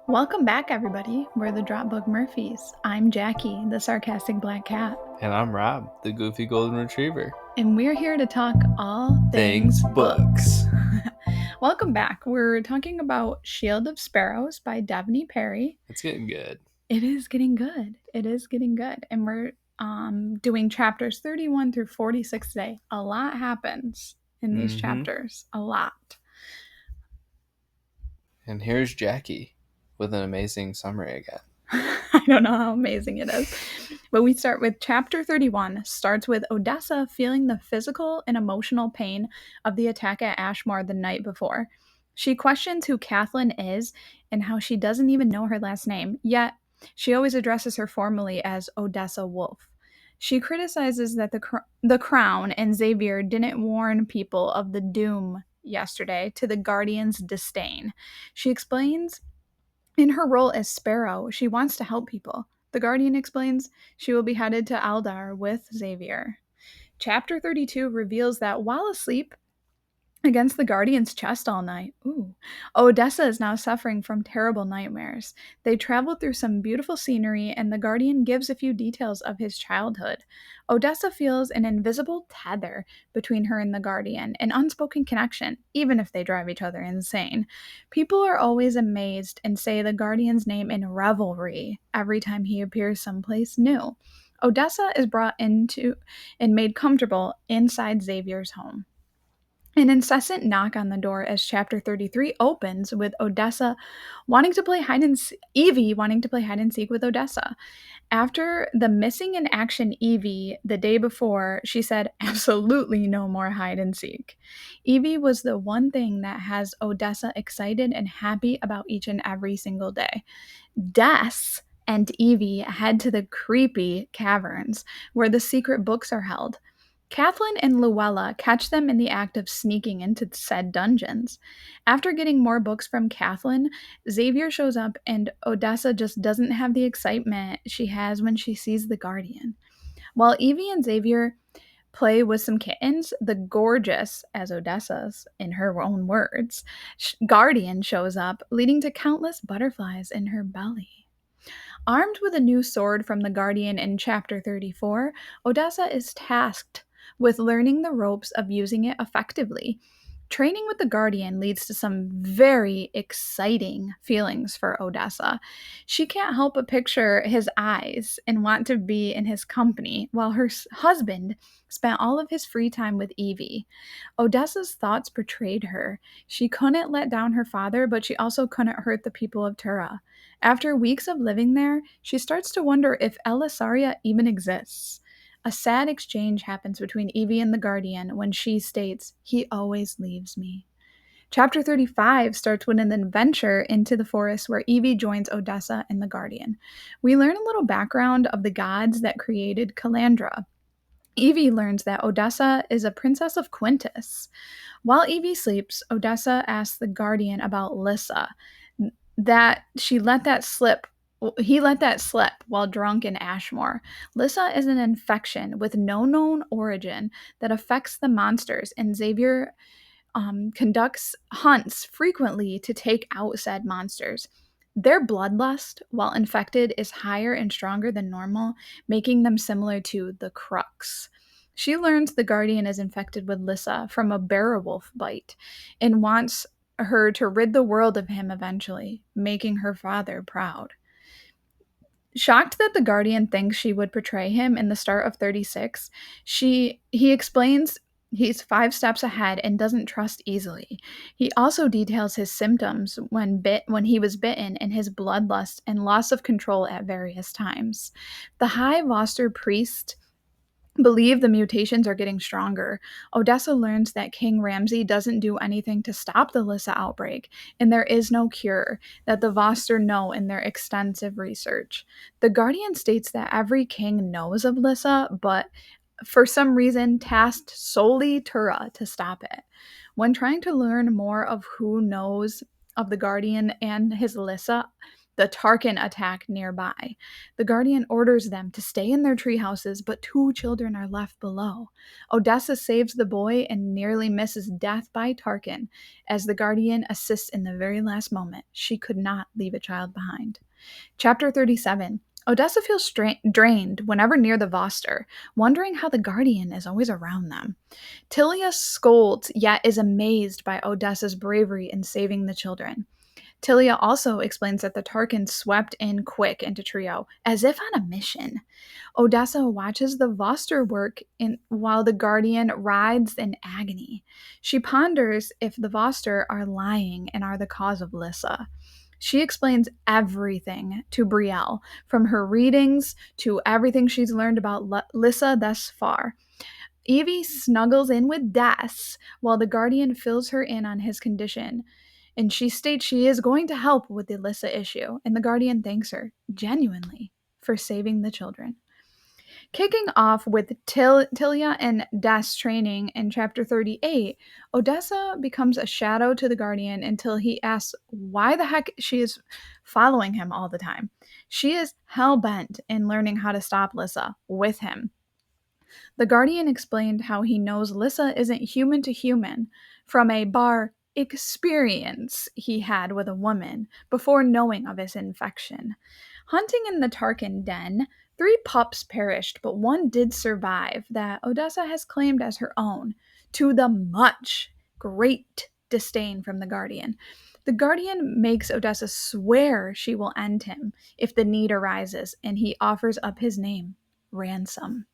Welcome back, everybody. We're the Dropbook Murphys. I'm Jackie, the sarcastic black cat. And I'm Rob, the goofy golden retriever. And we're here to talk all things books. Welcome back. We're talking about Shield of Sparrows by Devney Perry. It's getting good. It is getting good. And we're doing chapters 31 through 46 today. A lot happens in these chapters. A lot. And here's Jackie with an amazing summary again. I don't know how amazing it is. But we start with chapter 31, starts with Odessa feeling the physical and emotional pain of the attack at Ashmore the night before. She questions who Kathleen is and how she doesn't even know her last name, yet she always addresses her formally as Odessa Wolf. She criticizes that the Crown and Xavier didn't warn people of the doom yesterday, to the Guardian's disdain. She explains in her role as Sparrow, she wants to help people. The Guardian explains she will be headed to Aldar with Xavier. Chapter 32 reveals that while asleep against the Guardian's chest all night, Odessa is now suffering from terrible nightmares. They travel through some beautiful scenery, and the Guardian gives a few details of his childhood. Odessa feels an invisible tether between her and the Guardian, an unspoken connection, even if they drive each other insane. People are always amazed and say the Guardian's name in revelry every time he appears someplace new. Odessa is brought into and made comfortable inside Xavier's home. An incessant knock on the door as chapter 33 opens with Odessa wanting to play Evie wanting to play hide and seek with Odessa. After the missing in action Evie the day before, she said absolutely no more hide and seek. Evie was the one thing that has Odessa excited and happy about each and every single day. Des and Evie head to the creepy caverns where the secret books are held. Kathleen and Luella catch them in the act of sneaking into said dungeons. After getting more books from Kathleen, Xavier shows up and Odessa just doesn't have the excitement she has when she sees the Guardian. While Evie and Xavier play with some kittens, the gorgeous, as Odessa's in her own words, Guardian shows up, leading to countless butterflies in her belly. Armed with a new sword from the Guardian in chapter 34, Odessa is tasked with learning the ropes of using it effectively. Training with the Guardian leads to some very exciting feelings for Odessa. She can't help but picture his eyes and want to be in his company, while her husband spent all of his free time with Evie. Odessa's thoughts betrayed her. She couldn't let down her father, but she also couldn't hurt the people of Tura. After weeks of living there, she starts to wonder if Elisaria even exists. A sad exchange happens between Evie and the Guardian when she states, "He always leaves me." Chapter 35 starts with an adventure into the forest where Evie joins Odessa and the Guardian. We learn a little background of the gods that created Calandra. Evie learns that Odessa is a princess of Quintus. While Evie sleeps, Odessa asks the Guardian about Lissa, that he let that slip while drunk in Ashmore. Lissa is an infection with no known origin that affects the monsters, and Xavier conducts hunts frequently to take out said monsters. Their bloodlust, while infected, is higher and stronger than normal, making them similar to the Crux. She learns the Guardian is infected with Lissa from a werewolf bite and wants her to rid the world of him eventually, making her father proud. Shocked that the Guardian thinks she would betray him in the start of 36, he explains he's 5 steps ahead and doesn't trust easily. He also details his symptoms when he was bitten and his bloodlust and loss of control at various times. The High Voster priest believe the mutations are getting stronger. Odessa learns that King Ramsay doesn't do anything to stop the Lissa outbreak, and there is no cure that the Voster know in their extensive research. The Guardian states that every king knows of Lissa, but for some reason tasked solely Tura to stop it. When trying to learn more of who knows of the Guardian and his Lissa, The Tarkin attack nearby. The Guardian orders them to stay in their tree houses, but 2 children are left below. Odessa saves the boy and nearly misses death by Tarkin as the Guardian assists in the very last moment. She could not leave a child behind. Chapter 37. Odessa feels drained whenever near the Voster, wondering how the Guardian is always around them. Tilia scolds, yet is amazed by Odessa's bravery in saving the children. Tilia also explains that the Tarkin swept in quick into Trio, as if on a mission. Odessa watches the Voster work while the Guardian writhes in agony. She ponders if the Voster are lying and are the cause of Lissa. She explains everything to Brielle, from her readings to everything she's learned about Lissa thus far. Evie snuggles in with Des while the Guardian fills her in on his condition, and she states she is going to help with the Lissa issue, and the Guardian thanks her, genuinely, for saving the children. Kicking off with Tilia and Des training in Chapter 38, Odessa becomes a shadow to the Guardian until he asks why the heck she is following him all the time. She is hell-bent in learning how to stop Lissa with him. The Guardian explained how he knows Lissa isn't human to human from a bar experience he had with a woman before knowing of his infection. Hunting in the Tarkin den, 3 pups perished, but one did survive that Odessa has claimed as her own, to the much great disdain from the Guardian. The Guardian makes Odessa swear she will end him if the need arises, and he offers up his name, Ransom.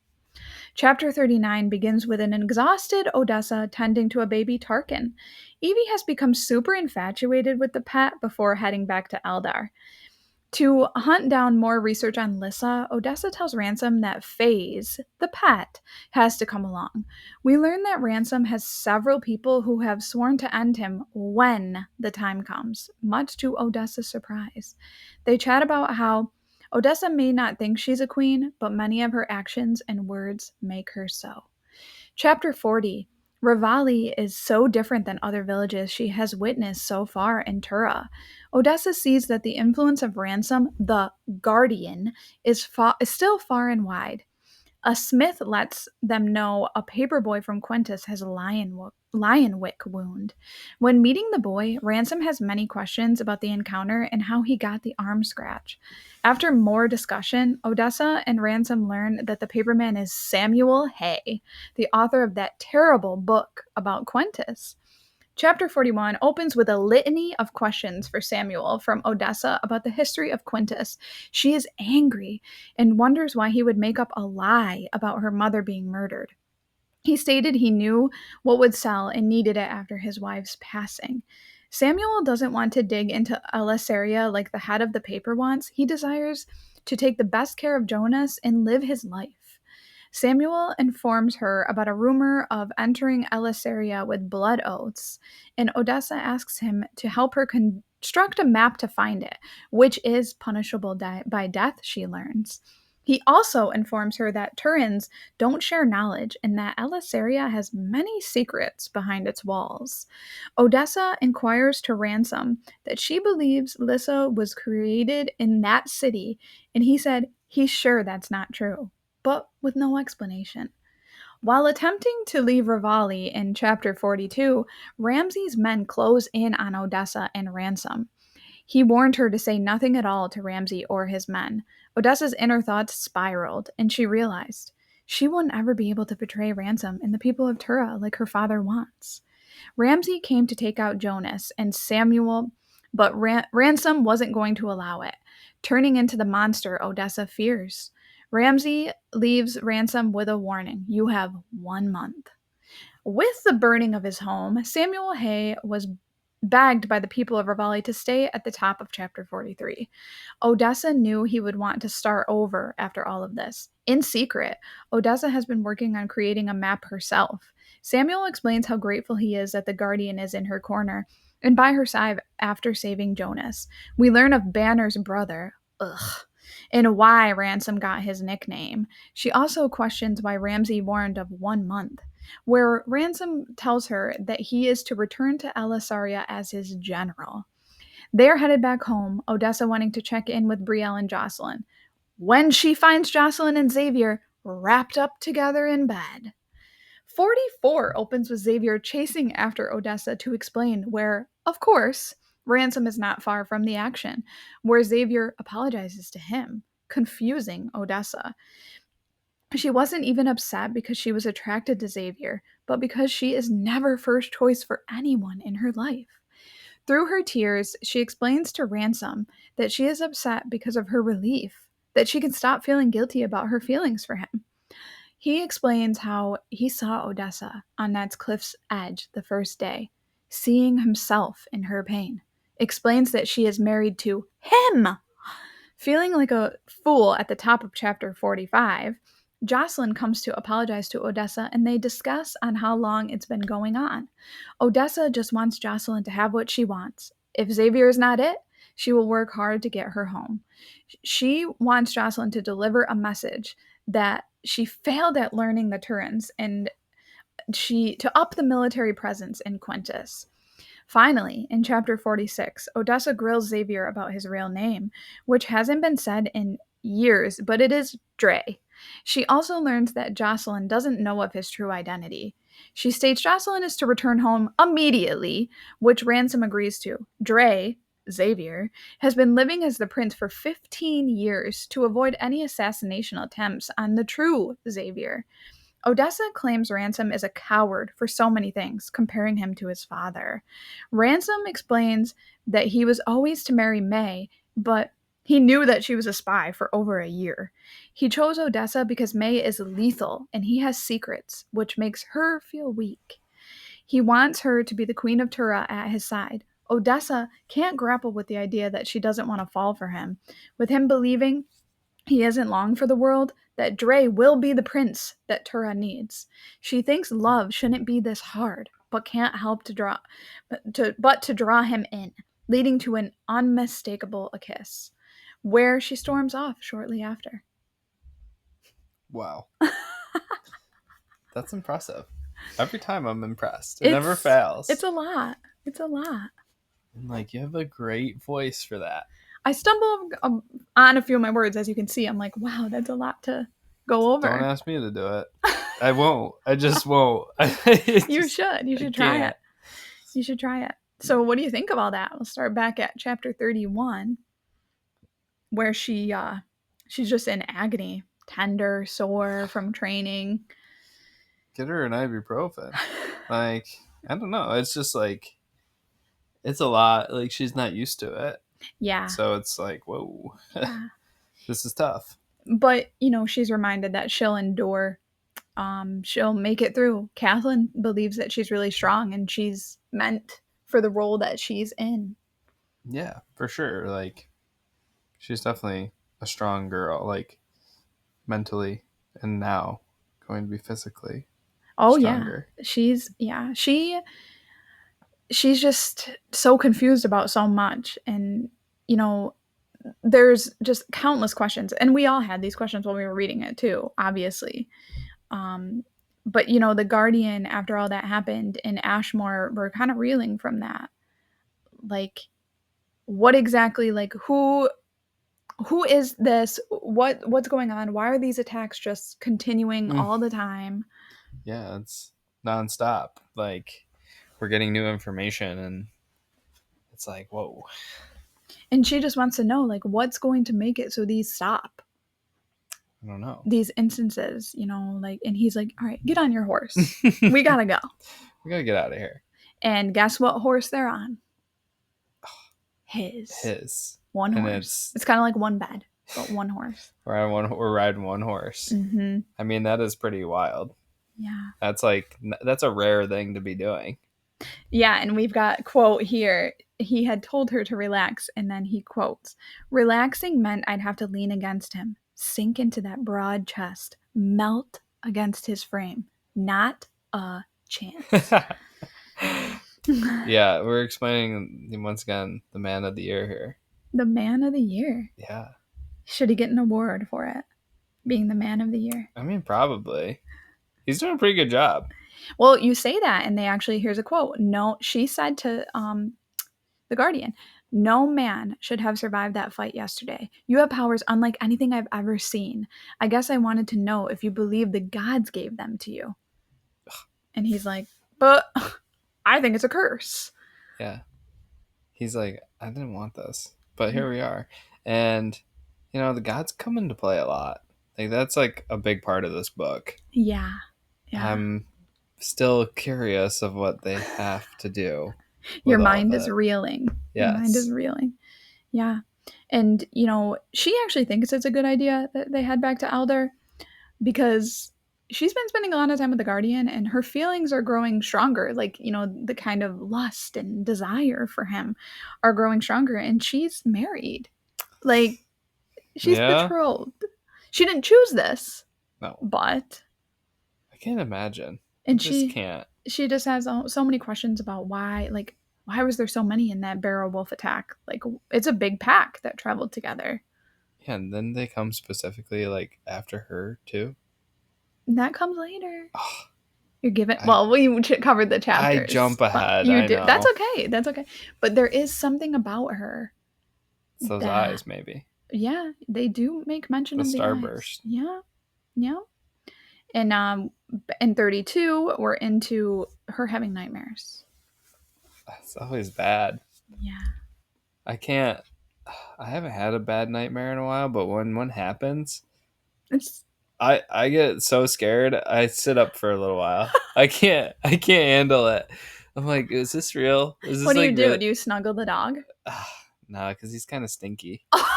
Chapter 39 begins with an exhausted Odessa tending to a baby Tarkin. Evie has become super infatuated with the pet before heading back to Eldar. To hunt down more research on Lissa, Odessa tells Ransom that Phase, the pet, has to come along. We learn that Ransom has several people who have sworn to end him when the time comes, much to Odessa's surprise. They chat about how Odessa may not think she's a queen, but many of her actions and words make her so. Chapter 40. Rivali is so different than other villages she has witnessed so far in Tura. Odessa sees that the influence of Ransom, the Guardian, is still far and wide. A smith lets them know a paperboy from Quintus has a lionwick wound. When meeting the boy, Ransom has many questions about the encounter and how he got the arm scratch. After more discussion, Odessa and Ransom learn that the paperman is Samuel Hay, the author of that terrible book about Quintus. Chapter 41 opens with a litany of questions for Samuel from Odessa about the history of Quintus. She is angry and wonders why he would make up a lie about her mother being murdered. He stated he knew what would sell and needed it after his wife's passing. Samuel doesn't want to dig into Elysaria like the head of the paper wants. He desires to take the best care of Jonas and live his life. Samuel informs her about a rumor of entering Elysaria with blood oaths, and Odessa asks him to help her construct a map to find it, which is punishable by death, she learns. He also informs her that Turans don't share knowledge and that Elysaria has many secrets behind its walls. Odessa inquires to Ransom that she believes Lissa was created in that city, and he said he's sure that's not true, but with no explanation. While attempting to leave Rivali in Chapter 42, Ramsay's men close in on Odessa and Ransom. He warned her to say nothing at all to Ramsay or his men. Odessa's inner thoughts spiraled, and she realized she wouldn't ever be able to betray Ransom and the people of Tura like her father wants. Ramsay came to take out Jonas and Samuel, but Ransom wasn't going to allow it, turning into the monster Odessa fears. Ramsay leaves Ransom with a warning: you have 1 month. With the burning of his home, Samuel Hay was begged by the people of Rivali to stay at the top of Chapter 43. Odessa knew he would want to start over after all of this. In secret, Odessa has been working on creating a map herself. Samuel explains how grateful he is that the Guardian is in her corner and by her side after saving Jonas. We learn of Banner's brother, and why Ransom got his nickname. She also questions why Ramsay warned of 1 month, where Ransom tells her that he is to return to Elysaria as his general. They're headed back home, Odessa wanting to check in with Brielle and Jocelyn, when she finds Jocelyn and Xavier wrapped up together in bed. 44 opens with Xavier chasing after Odessa to explain where, of course, Ransom is not far from the action, where Xavier apologizes to him, confusing Odessa. She wasn't even upset because she was attracted to Xavier, but because she is never first choice for anyone in her life. Through her tears, she explains to Ransom that she is upset because of her relief, that she can stop feeling guilty about her feelings for him. He explains how he saw Odessa on that cliff's edge the first day, seeing himself in her pain. Explains that she is married to him. Feeling like a fool at the top of chapter 45, Jocelyn comes to apologize to Odessa and they discuss on how long it's been going on. Odessa just wants Jocelyn to have what she wants. If Xavier is not it, she will work hard to get her home. She wants Jocelyn to deliver a message that she failed at learning the Turans and to up the military presence in Quintus. Finally, in chapter 46, Odessa grills Xavier about his real name, which hasn't been said in years, but it is Dre. She also learns that Jocelyn doesn't know of his true identity. She states Jocelyn is to return home immediately, which Ransom agrees to. Dre, Xavier, has been living as the prince for 15 years to avoid any assassination attempts on the true Xavier. Odessa claims Ransom is a coward for so many things, comparing him to his father. Ransom explains that he was always to marry May, but he knew that she was a spy for over a year. He chose Odessa because May is lethal and he has secrets, which makes her feel weak. He wants her to be the queen of Tura at his side. Odessa can't grapple with the idea that she doesn't want to fall for him, with him believing he isn't long for the world, that Dre will be the prince that Tura needs. She thinks love shouldn't be this hard, but can't help to draw him in, leading to an unmistakable kiss, where she storms off shortly after. Wow. That's impressive. Every time I'm impressed. It never fails. It's a lot. It's a lot. And like, you have a great voice for that. I stumble on a few of my words, as you can see. I'm like, wow, that's a lot to go over. Don't ask me to do it. I won't. I just won't. You should. You should try it. You should try it. So what do you think of all that? We'll start back at chapter 31, where she's just in agony, tender, sore from training. Get her an ibuprofen. Like, I don't know. It's just like, it's a lot. Like, she's not used to it. Yeah. So it's like, whoa. Yeah. This is tough. But, she's reminded that she'll endure. She'll make it through. Kathleen believes that she's really strong and she's meant for the role that she's in. Yeah, for sure. Like, she's definitely a strong girl, like, mentally and now going to be physically stronger. Yeah. She's just so confused about so much. And, there's just countless questions. And we all had these questions when we were reading it too, obviously. But, the Guardian, after all that happened in Ashmore, we're kind of reeling from that. Like, what exactly, like, who is this? What's going on? Why are these attacks just continuing all the time? Yeah, it's nonstop. Like, we're getting new information and it's like, whoa. And she just wants to know, like, what's going to make it so these stop? I don't know. These instances, like, and he's like, all right, get on your horse. We gotta go. We gotta get out of here. And guess what horse they're on? His. One horse. It's kind of like one bed, but one horse. We're riding one horse. Mm-hmm. I mean, that is pretty wild. Yeah. That's a rare thing to be doing. Yeah, and we've got quote here. He had told her to relax, and then he quotes, "Relaxing meant I'd have to lean against him, sink into that broad chest, melt against his frame. Not a chance." Yeah, we're explaining once again the man of the year here. The man of the year. Yeah. Should he get an award for it? Being the man of the year. I mean, probably. He's doing a pretty good job. Well, you say that, and here's a quote. No, she said to the Guardian, No man should have survived that fight yesterday. You have powers unlike anything I've ever seen. I guess I wanted to know if you believe the gods gave them to you. And he's like, but I think it's a curse. Yeah. He's like, I didn't want this, but here we are. And, the gods come into play a lot. Like, that's like a big part of this book. Yeah. I'm still curious of what they have to do. Your mind is reeling. Yes. Your mind is reeling. Yeah. And, she actually thinks it's a good idea that they head back to Elder because she's been spending a lot of time with the Guardian and her feelings are growing stronger. Like, the kind of lust and desire for him are growing stronger. And she's married. Like, she's betrothed. She didn't choose this. No. But. I can't imagine. And she can't. She just has so many questions about why was there so many in that Barrow Wolf attack? Like, it's a big pack that traveled together. Yeah, and then they come specifically, like, after her, too? And that comes later. Oh, you're giving... Well, we covered the chapters. I jump ahead, I know. That's okay. That's okay. But there is something about her. It's those eyes, maybe. Yeah, they do make mention of the starburst. Eyes. Yeah. Yeah. And in 32, we're into her having nightmares. That's always bad. Yeah. I haven't had a bad nightmare in a while, but when one happens, I get so scared. I sit up for a little while. I can't handle it. I'm like, is this real? Is this what do you do? Do you snuggle the dog? No, because he's kind of stinky. Oh,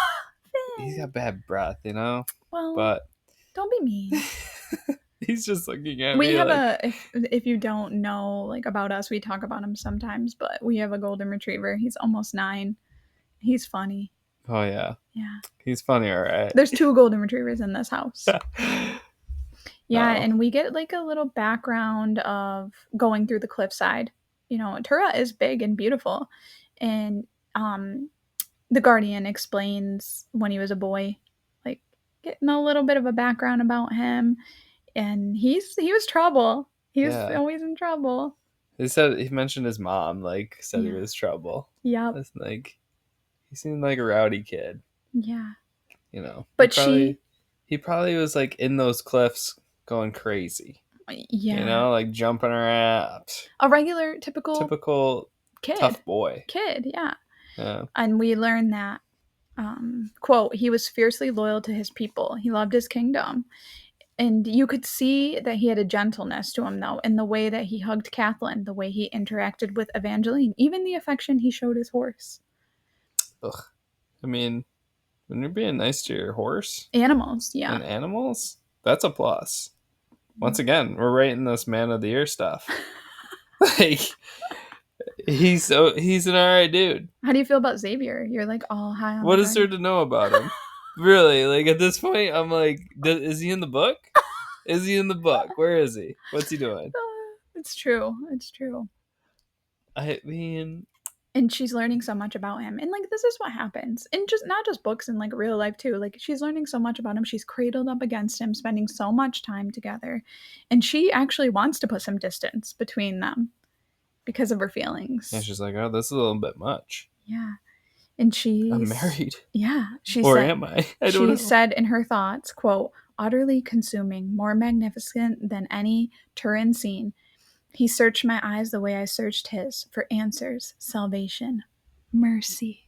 he's got bad breath, Well, but don't be mean. He's just looking at me. We have if you don't know about us, we talk about him sometimes, but we have a golden retriever. He's almost 9. He's funny. Oh yeah. Yeah. He's funny, all right. There's 2 golden retrievers in this house. Yeah, and we get like a little background of going through the cliffside. Tura is big and beautiful. And the Guardian explains when he was a boy, like getting a little bit of a background about him. And he was trouble. He was always in trouble. He mentioned his mom, said he was trouble. Yeah. That's he seemed like a rowdy kid. Yeah. But he probably was in those cliffs going crazy. Yeah. Jumping around. A regular, typical kid. Tough boy. Yeah. Yeah. And we learn that, quote, he was fiercely loyal to his people. He loved his kingdom. And you could see that he had a gentleness to him, though, in the way that he hugged Catelyn, the way he interacted with Evangeline, even the affection he showed his horse. Ugh. I mean, when you're being nice to your horse. Animals, yeah. And animals, that's a plus. Once again, we're right in this man of the year stuff. He's an alright dude. How do you feel about Xavier? You're all high on what is there to know about him? Really, at this point, I'm like, is he in the book? Is he in the book? Where is he? What's he doing? It's true. I mean... And she's learning so much about him. And, this is what happens. And not just books and, real life, too. She's learning so much about him. She's cradled up against him, spending so much time together. And she actually wants to put some distance between them because of her feelings. And she's like, oh, this is a little bit much. Yeah. And I'm married. Yeah. Am I? I don't know. She said in her thoughts, quote, utterly consuming, more magnificent than any Turin seen. He searched my eyes the way I searched his for answers, salvation, mercy.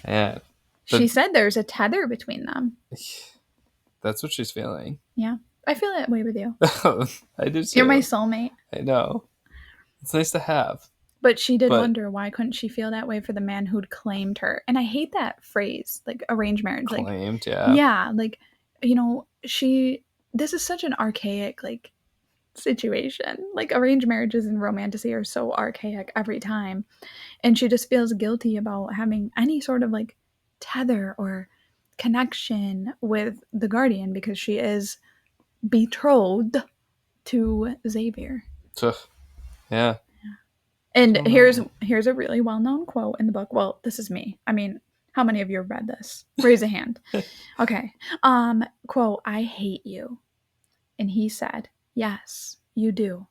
Yeah. She said there's a tether between them. That's what she's feeling. Yeah. I feel that way with you. I do too. You're my soulmate. I know. It's nice to have. But she did wonder why couldn't she feel that way for the man who'd claimed her. And I hate that phrase, arranged marriage. Claimed, yeah. Yeah, this is such an archaic, situation. Arranged marriages and romantasy are so archaic every time. And she just feels guilty about having any sort of, tether or connection with the Guardian because she is betrothed to Xavier. Yeah. And here's a really well-known quote in the book. Well, this is me. I mean, how many of you have read this? Raise a hand. Okay. Quote, I hate you. And he said, yes, you do.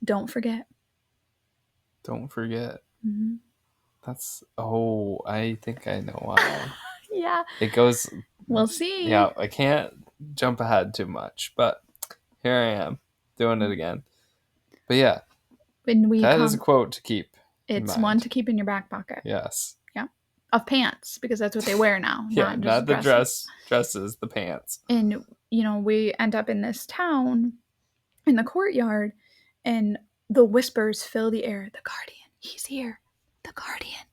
Don't forget. Don't forget. Mm-hmm. I think I know why. Yeah. It goes, We'll see. yeah, I can't jump ahead too much, but here I am doing it again. But yeah, When we that is a come, quote to keep in it's one mind. to keep in your back pocket. Yes. Yeah. Of pants, because that's what they wear now, Yeah, not just not the dresses. dresses, the pants. And, we end up in this town in the courtyard, and the whispers fill the air. The Guardian, he's here. The Guardian.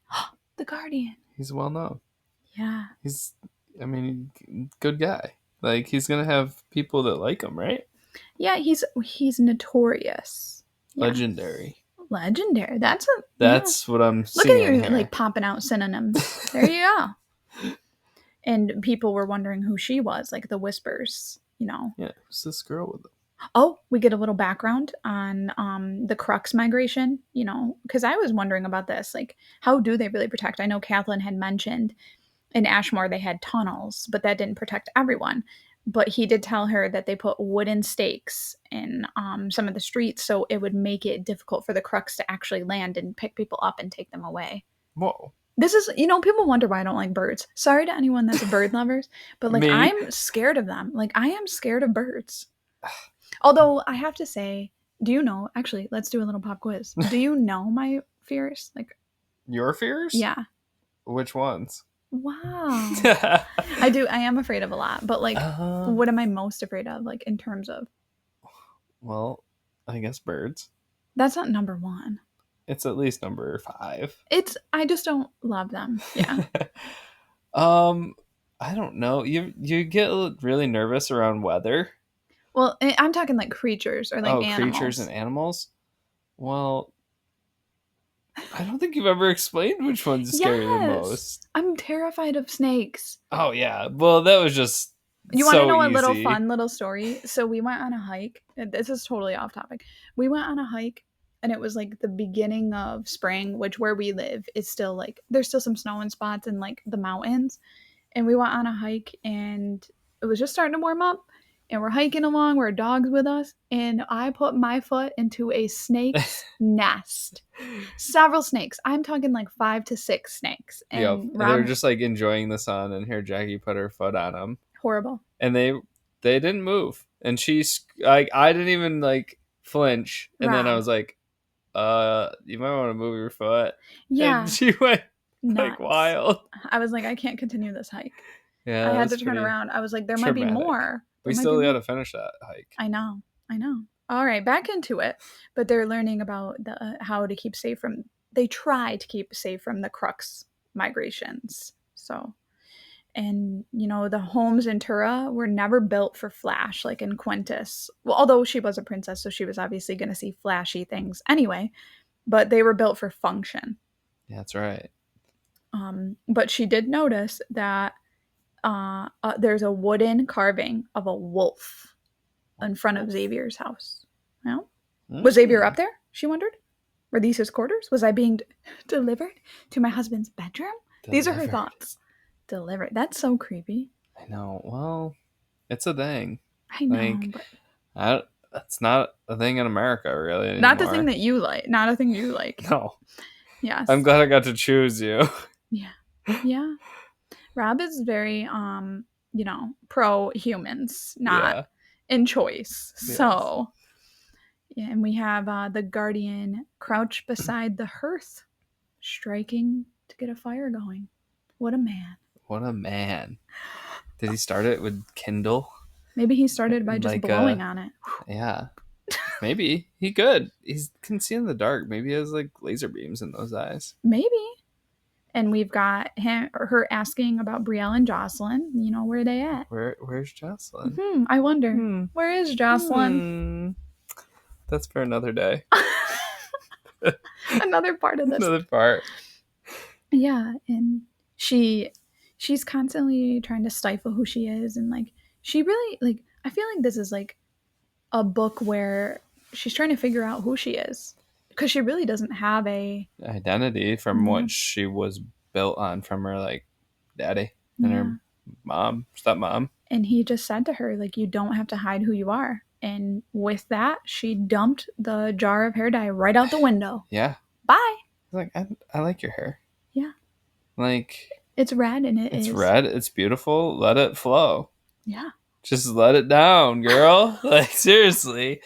The Guardian. He's well known. Yeah. I mean, good guy. Like, he's going to have people that like him, right? Yeah, he's notorious. Yeah. Legendary. Legendary. That's what I'm Look at seeing you, here. like, popping out synonyms. There you go. And people were wondering who she was, like the whispers, Yeah, who's this girl with him? Oh, we get a little background on the Crux migration, because I was wondering about this. Like, how do they really protect? I know Kathleen had mentioned in Ashmore they had tunnels, but that didn't protect everyone. But he did tell her that they put wooden stakes in some of the streets, so it would make it difficult for the Crux to actually land and pick people up and take them away. Whoa. This is, people wonder why I don't like birds. Sorry to anyone that's bird lovers, but like, Me? I'm scared of them. Like, I am scared of birds. Although I have to say, do you know? Actually, let's do a little pop quiz. Do you know my fears? Like, your fears? Yeah. Which ones? Wow. I am afraid of a lot, but like, what am I most afraid of? Like, in terms of? Well, I guess birds. That's not number one. It's at least number 5. I just don't love them. Yeah. I don't know. You get really nervous around weather. Well, I'm talking like creatures or like animals. Creatures and animals. Well, I don't think you've ever explained which one's scary the most. I'm terrified of snakes. Oh yeah. Well, that was just. You want to know a little fun little story? So we went on a hike. This is totally off topic. We went on a hike, and it was like the beginning of spring, which where we live is still like there's still some snow in spots in like the mountains. And we went on a hike, and it was just starting to warm up. And we're hiking along, where a dog's with us, and I put my foot into a snake's nest. Several snakes. I'm talking like 5 to 6 snakes. And yep. They're just like enjoying the sun, and here Jackie put her foot on them. Horrible. And they didn't move, and I didn't even like flinch, and then I was like, you might want to move your foot. Yeah. And she went nuts. Like wild. I was like, I can't continue this hike. Yeah, I had to turn around. I was like, there might be more. We still got to finish that hike. I know. All right, back into it. But they're learning about how to keep safe from. They try to keep safe from the Crux migrations. So, and the homes in Tura were never built for flash, like in Quintus. Well, although she was a princess, so she was obviously going to see flashy things anyway. But they were built for function. Yeah, that's right. But she did notice that there's a wooden carving of a wolf in front of Xavier's house. Well, was Xavier up there? She wondered. Were these his quarters? Was I being delivered to my husband's bedroom? These are her thoughts. Delivered. That's so creepy. I know. Well, it's a thing. I know. But that's not a thing in America, really. Anymore. Not the thing that you like. Not a thing you like. No. Yes. I'm glad I got to choose you. Yeah. Yeah. Rob is very, pro humans, not in choice. Yes. So, yeah, and we have the Guardian crouch beside the hearth, striking to get a fire going. What a man. What a man. Did he start it with Kindle? Maybe he started by just blowing on it. Yeah. Maybe. He could. He can see in the dark. Maybe he has like laser beams in those eyes. Maybe. And we've got her asking about Brielle and Jocelyn. Where are they at? Where's Jocelyn? I wonder. Where is Jocelyn? That's for another day. Another part of this. Another part. Yeah, and she's constantly trying to stifle who she is, and like she really like. I feel like this is like a book where she's trying to figure out who she is. Because she really doesn't have a identity from what she was built on from her like daddy and her stepmom. And he just said to her, like, you don't have to hide who you are. And with that, she dumped the jar of hair dye right out the window. Yeah. Bye. Like, I like your hair. Like, It's red and it it's is. red. It's beautiful. Let it flow. Yeah. Just let it down, girl. Like, seriously.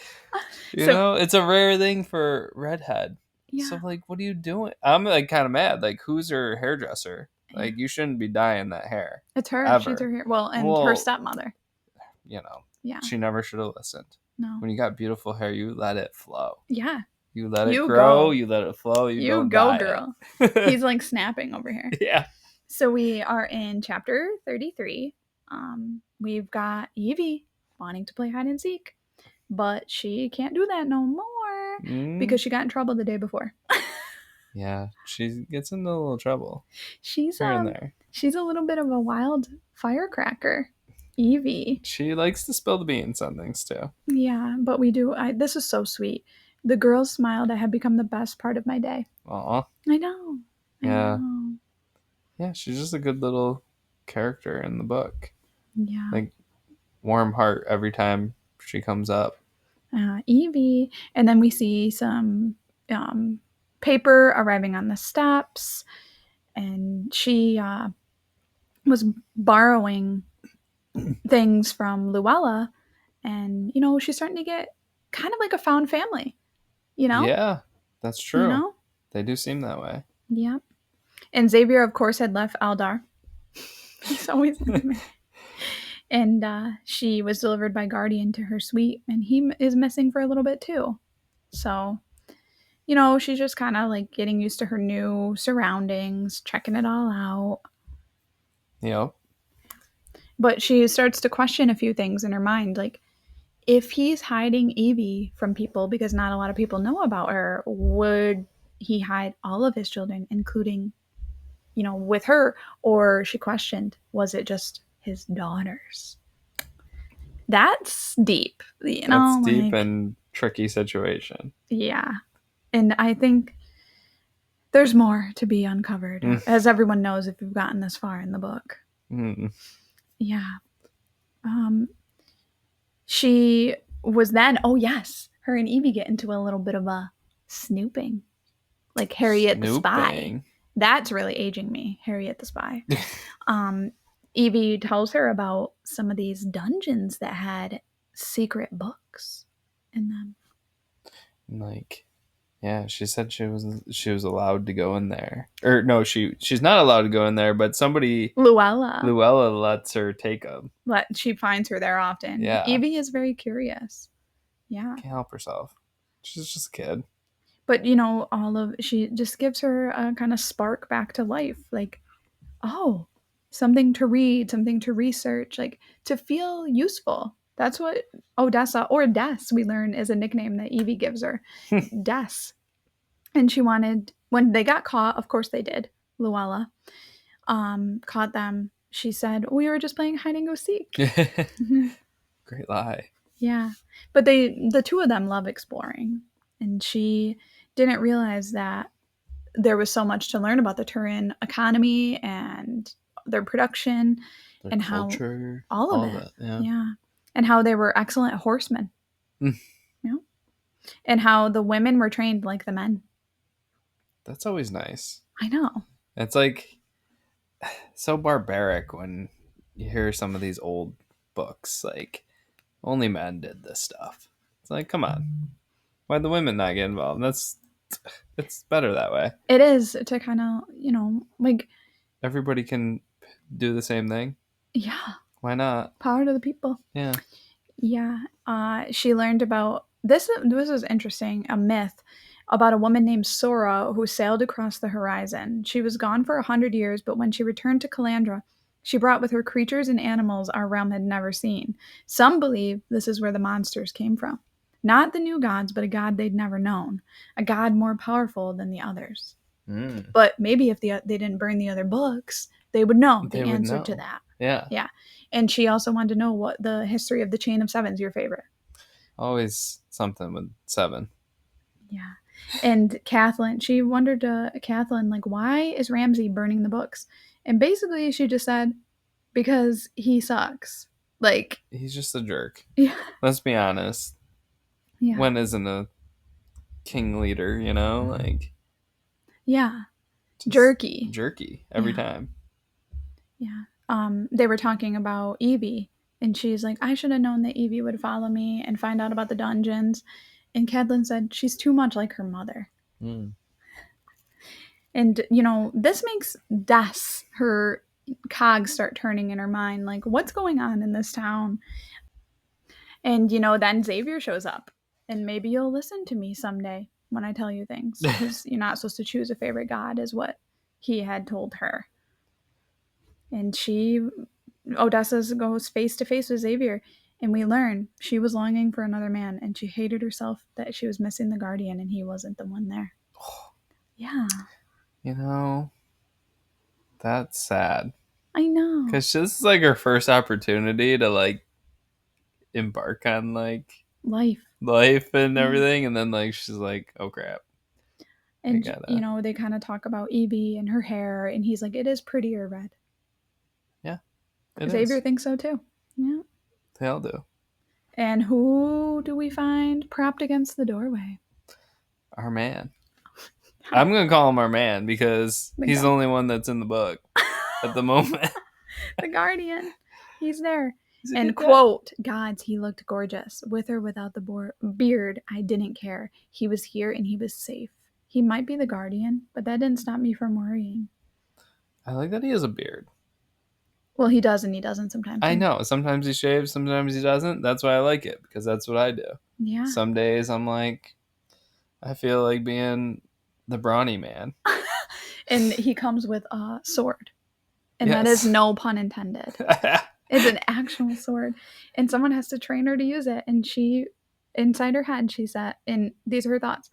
So, It's a rare thing for redhead. So, yeah. like, what are you doing? I'm, like, kind of mad. Like, who's her hairdresser? Yeah. Like, you shouldn't be dyeing that hair. It's her. She's her Ever. hair. Well, and her Well, stepmother. you know, Yeah. she never should have listened. No. When you got beautiful hair, you let it flow. Yeah. You let it You grow, go. you let it flow, you You don't go, dye girl. it. He's like snapping over here. Yeah. So we are in chapter 33. We've got Evie wanting to play hide and seek, but she can't do that no more Mm, because she got in trouble the day before. yeah, she gets into a little trouble she's here and um there. she's a little bit of a wild firecracker, Evie. She likes to spill the beans on things too. Yeah, but we do. This is so sweet. The girls smiled. I have become the best part of my day. Aw. I know. I Yeah. know. Yeah, she's just a good little character in the book. Yeah. Like, warm heart every time she comes up. Evie, and then we see some um, paper arriving on the steps, and she was borrowing things from Luella, and she's starting to get kind of like a found family, you know, Yeah, that's you true. know, They do seem that way. yeah. And Xavier, of course, had left Aldar. He's always with me. And she was delivered by Guardian to her suite, and he is missing for a little bit too. So she's just kind of like getting used to her new surroundings, checking it all out. Yep. But she starts to question a few things in her mind. Like, if he's hiding Evie from people because not a lot of people know about her, would he hide all of his children, including, with her? Or she questioned, was it just his daughters? That's deep, That's deep like, and tricky situation. yeah. And I think there's more to be uncovered, Mm. as everyone knows if you've gotten this far in the book. Mm. Yeah. She was then, oh, yes, her and Evie get into a little bit of a snooping, like Harriet the Spy. Snooping. That's really aging me, Harriet the Spy. Evie tells her about some of these dungeons that had secret books in them. Like, yeah, she said she was allowed to go in there. Or no, she's not allowed to go in there, but Luella, Luella lets her take them. but she finds her there often. Yeah. Evie is very curious. Yeah. Can't help herself. She's just a kid. But she just gives her a kind of spark back to life. Like, oh, something to read, something to research, like to feel useful. That's what Odessa, or Des, we learn is a nickname that Evie gives her. Des. And she wanted, when they got caught, of course they did, Luella caught them. She said, we were just playing hide and go seek. Great lie. Yeah. But the two of them love exploring. And she didn't realize that there was so much to learn about the Turin economy and their production Their and how culture, all of all of it. it. Yeah. Yeah. And how they were excellent horsemen. Mm. Yeah. And how the women were trained like the men. That's always nice. I know. It's like so barbaric when you hear some of these old books. Like, only men did this stuff. It's like, come on. Why'd the women not get involved? It's better that way. It is to kind of, like, Everybody can do the same thing. yeah, Why not? power to the people. Yeah. Yeah. She learned about this. This was interesting. A myth about a woman named Sora who sailed across the horizon. She was gone for 100 years, but when she returned to Calandra, she brought with her creatures and animals our realm had never seen. Some believe this is where the monsters came from. Not the new gods, but a god they'd never known. A god more powerful than the others. Mm. But maybe if they didn't burn the other books, they would know They the would answer know. to that. Yeah. Yeah. And she also wanted to know what the history of the Chain of Seven's your favorite. Always something with 7. Yeah. And Kathleen, she wondered to Kathleen, like, why is Ramsay burning the books? And basically she just said, because he sucks. Like, He's just a jerk. yeah. Let's be honest. Yeah. When isn't a king leader, Like, Yeah. Jerky. Jerky every Yeah. time. Yeah. They were talking about Evie, and she's like, I should have known that Evie would follow me and find out about the dungeons. And Catelyn said, she's too much like her mother. Mm. And, this makes Des, her cogs, start turning in her mind. Like, what's going on in this town? And, then Xavier shows up. And maybe you'll listen to me someday when I tell you things. Because you're not supposed to choose a favorite god, is what he had told her. And Odessa goes face to face with Xavier. And we learn she was longing for another man. And she hated herself that she was missing the Guardian and he wasn't the one there. Yeah. That's sad. I know. Because this is like her first opportunity to like embark on like life and everything, and then like she's like, oh crap. And they kind of talk about Evie and her hair, and he's like, it is prettier red. Yeah, Xavier thinks so too. Yeah, they all do. And who do we find propped against the doorway? Our man. I'm gonna call him our man because he's the only one that's in the book at the moment. The Guardian. He's there. And quote, gods, he looked gorgeous. With or without the beard, I didn't care. He was here and he was safe. He might be the Guardian, but that didn't stop me from worrying. I like that he has a beard. Well, he does and he doesn't sometimes. I know. Sometimes he shaves, sometimes he doesn't. That's why I like it, because that's what I do. Yeah. Some days I'm like, I feel like being the brawny man. And he comes with a sword. And that is no pun intended. It's an actual sword. And someone has to train her to use it. And she, inside her head, she said, and these are her thoughts,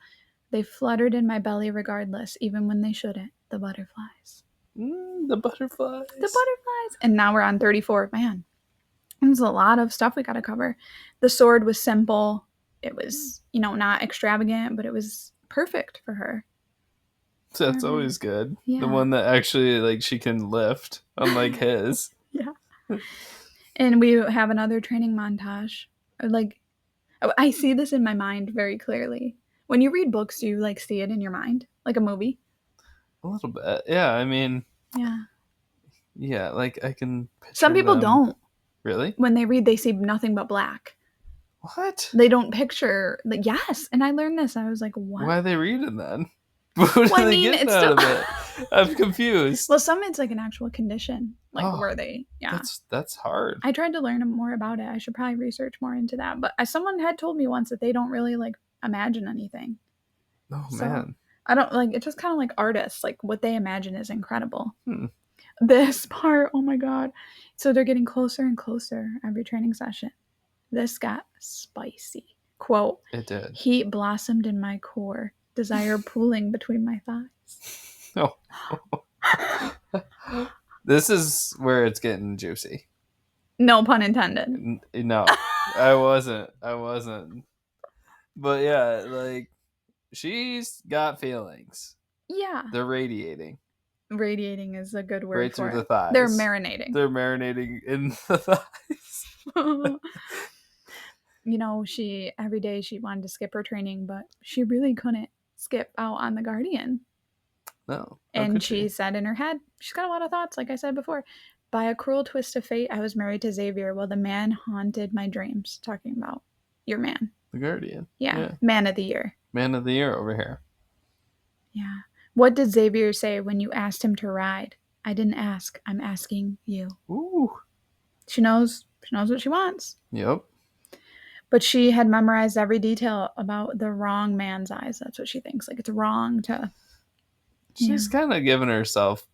they fluttered in my belly regardless, even when they shouldn't. The butterflies. The butterflies. The butterflies. And now we're on 34. Man, there's a lot of stuff we got to cover. The sword was simple. It was, not extravagant, but it was perfect for her. That's always good. Yeah. The one that actually, like, she can lift, unlike his. Yeah. And we have another training montage. Like, I see this in my mind very clearly. When you read books, do you, like, see it in your mind? Like a movie? A little bit. Yeah, I mean... Yeah. Yeah, like, I can picture Some people don't. Really? When they read, they see nothing but black. What? They don't picture... Like, yes, and I learned this. I was like, what? Why are they reading then? What are they getting out of it? I'm confused. Well, some it's like an actual condition, like where they, That's hard. I tried to learn more about it. I should probably research more into that. But someone had told me once that they don't really like imagine anything. Oh man, I don't like. It's just kind of like artists. Like what they imagine is incredible. This part, oh my god! So they're getting closer and closer every training session. This got spicy. Quote: It did. Heat blossomed in my core. Desire pooling between my thighs. Oh. This is where it's getting juicy. No pun intended. No, I wasn't. But yeah, like, she's got feelings. Yeah. They're radiating. Radiating is a good word right for through it. The thighs. They're marinating. They're marinating in the thighs. Every day she wanted to skip her training, but she really couldn't skip out on the Guardian. No. And she said in her head, she's got a lot of thoughts, like I said before. By a cruel twist of fate, I was married to Xavier while the man haunted my dreams. Talking about your man. The Guardian. Yeah. Man of the year. Man of the year over here. Yeah. What did Xavier say when you asked him to ride? I didn't ask. I'm asking you. Ooh. She knows what she wants. Yep. But she had memorized every detail about the wrong man's eyes. That's what she thinks. Like, it's wrong to... She's kind of giving herself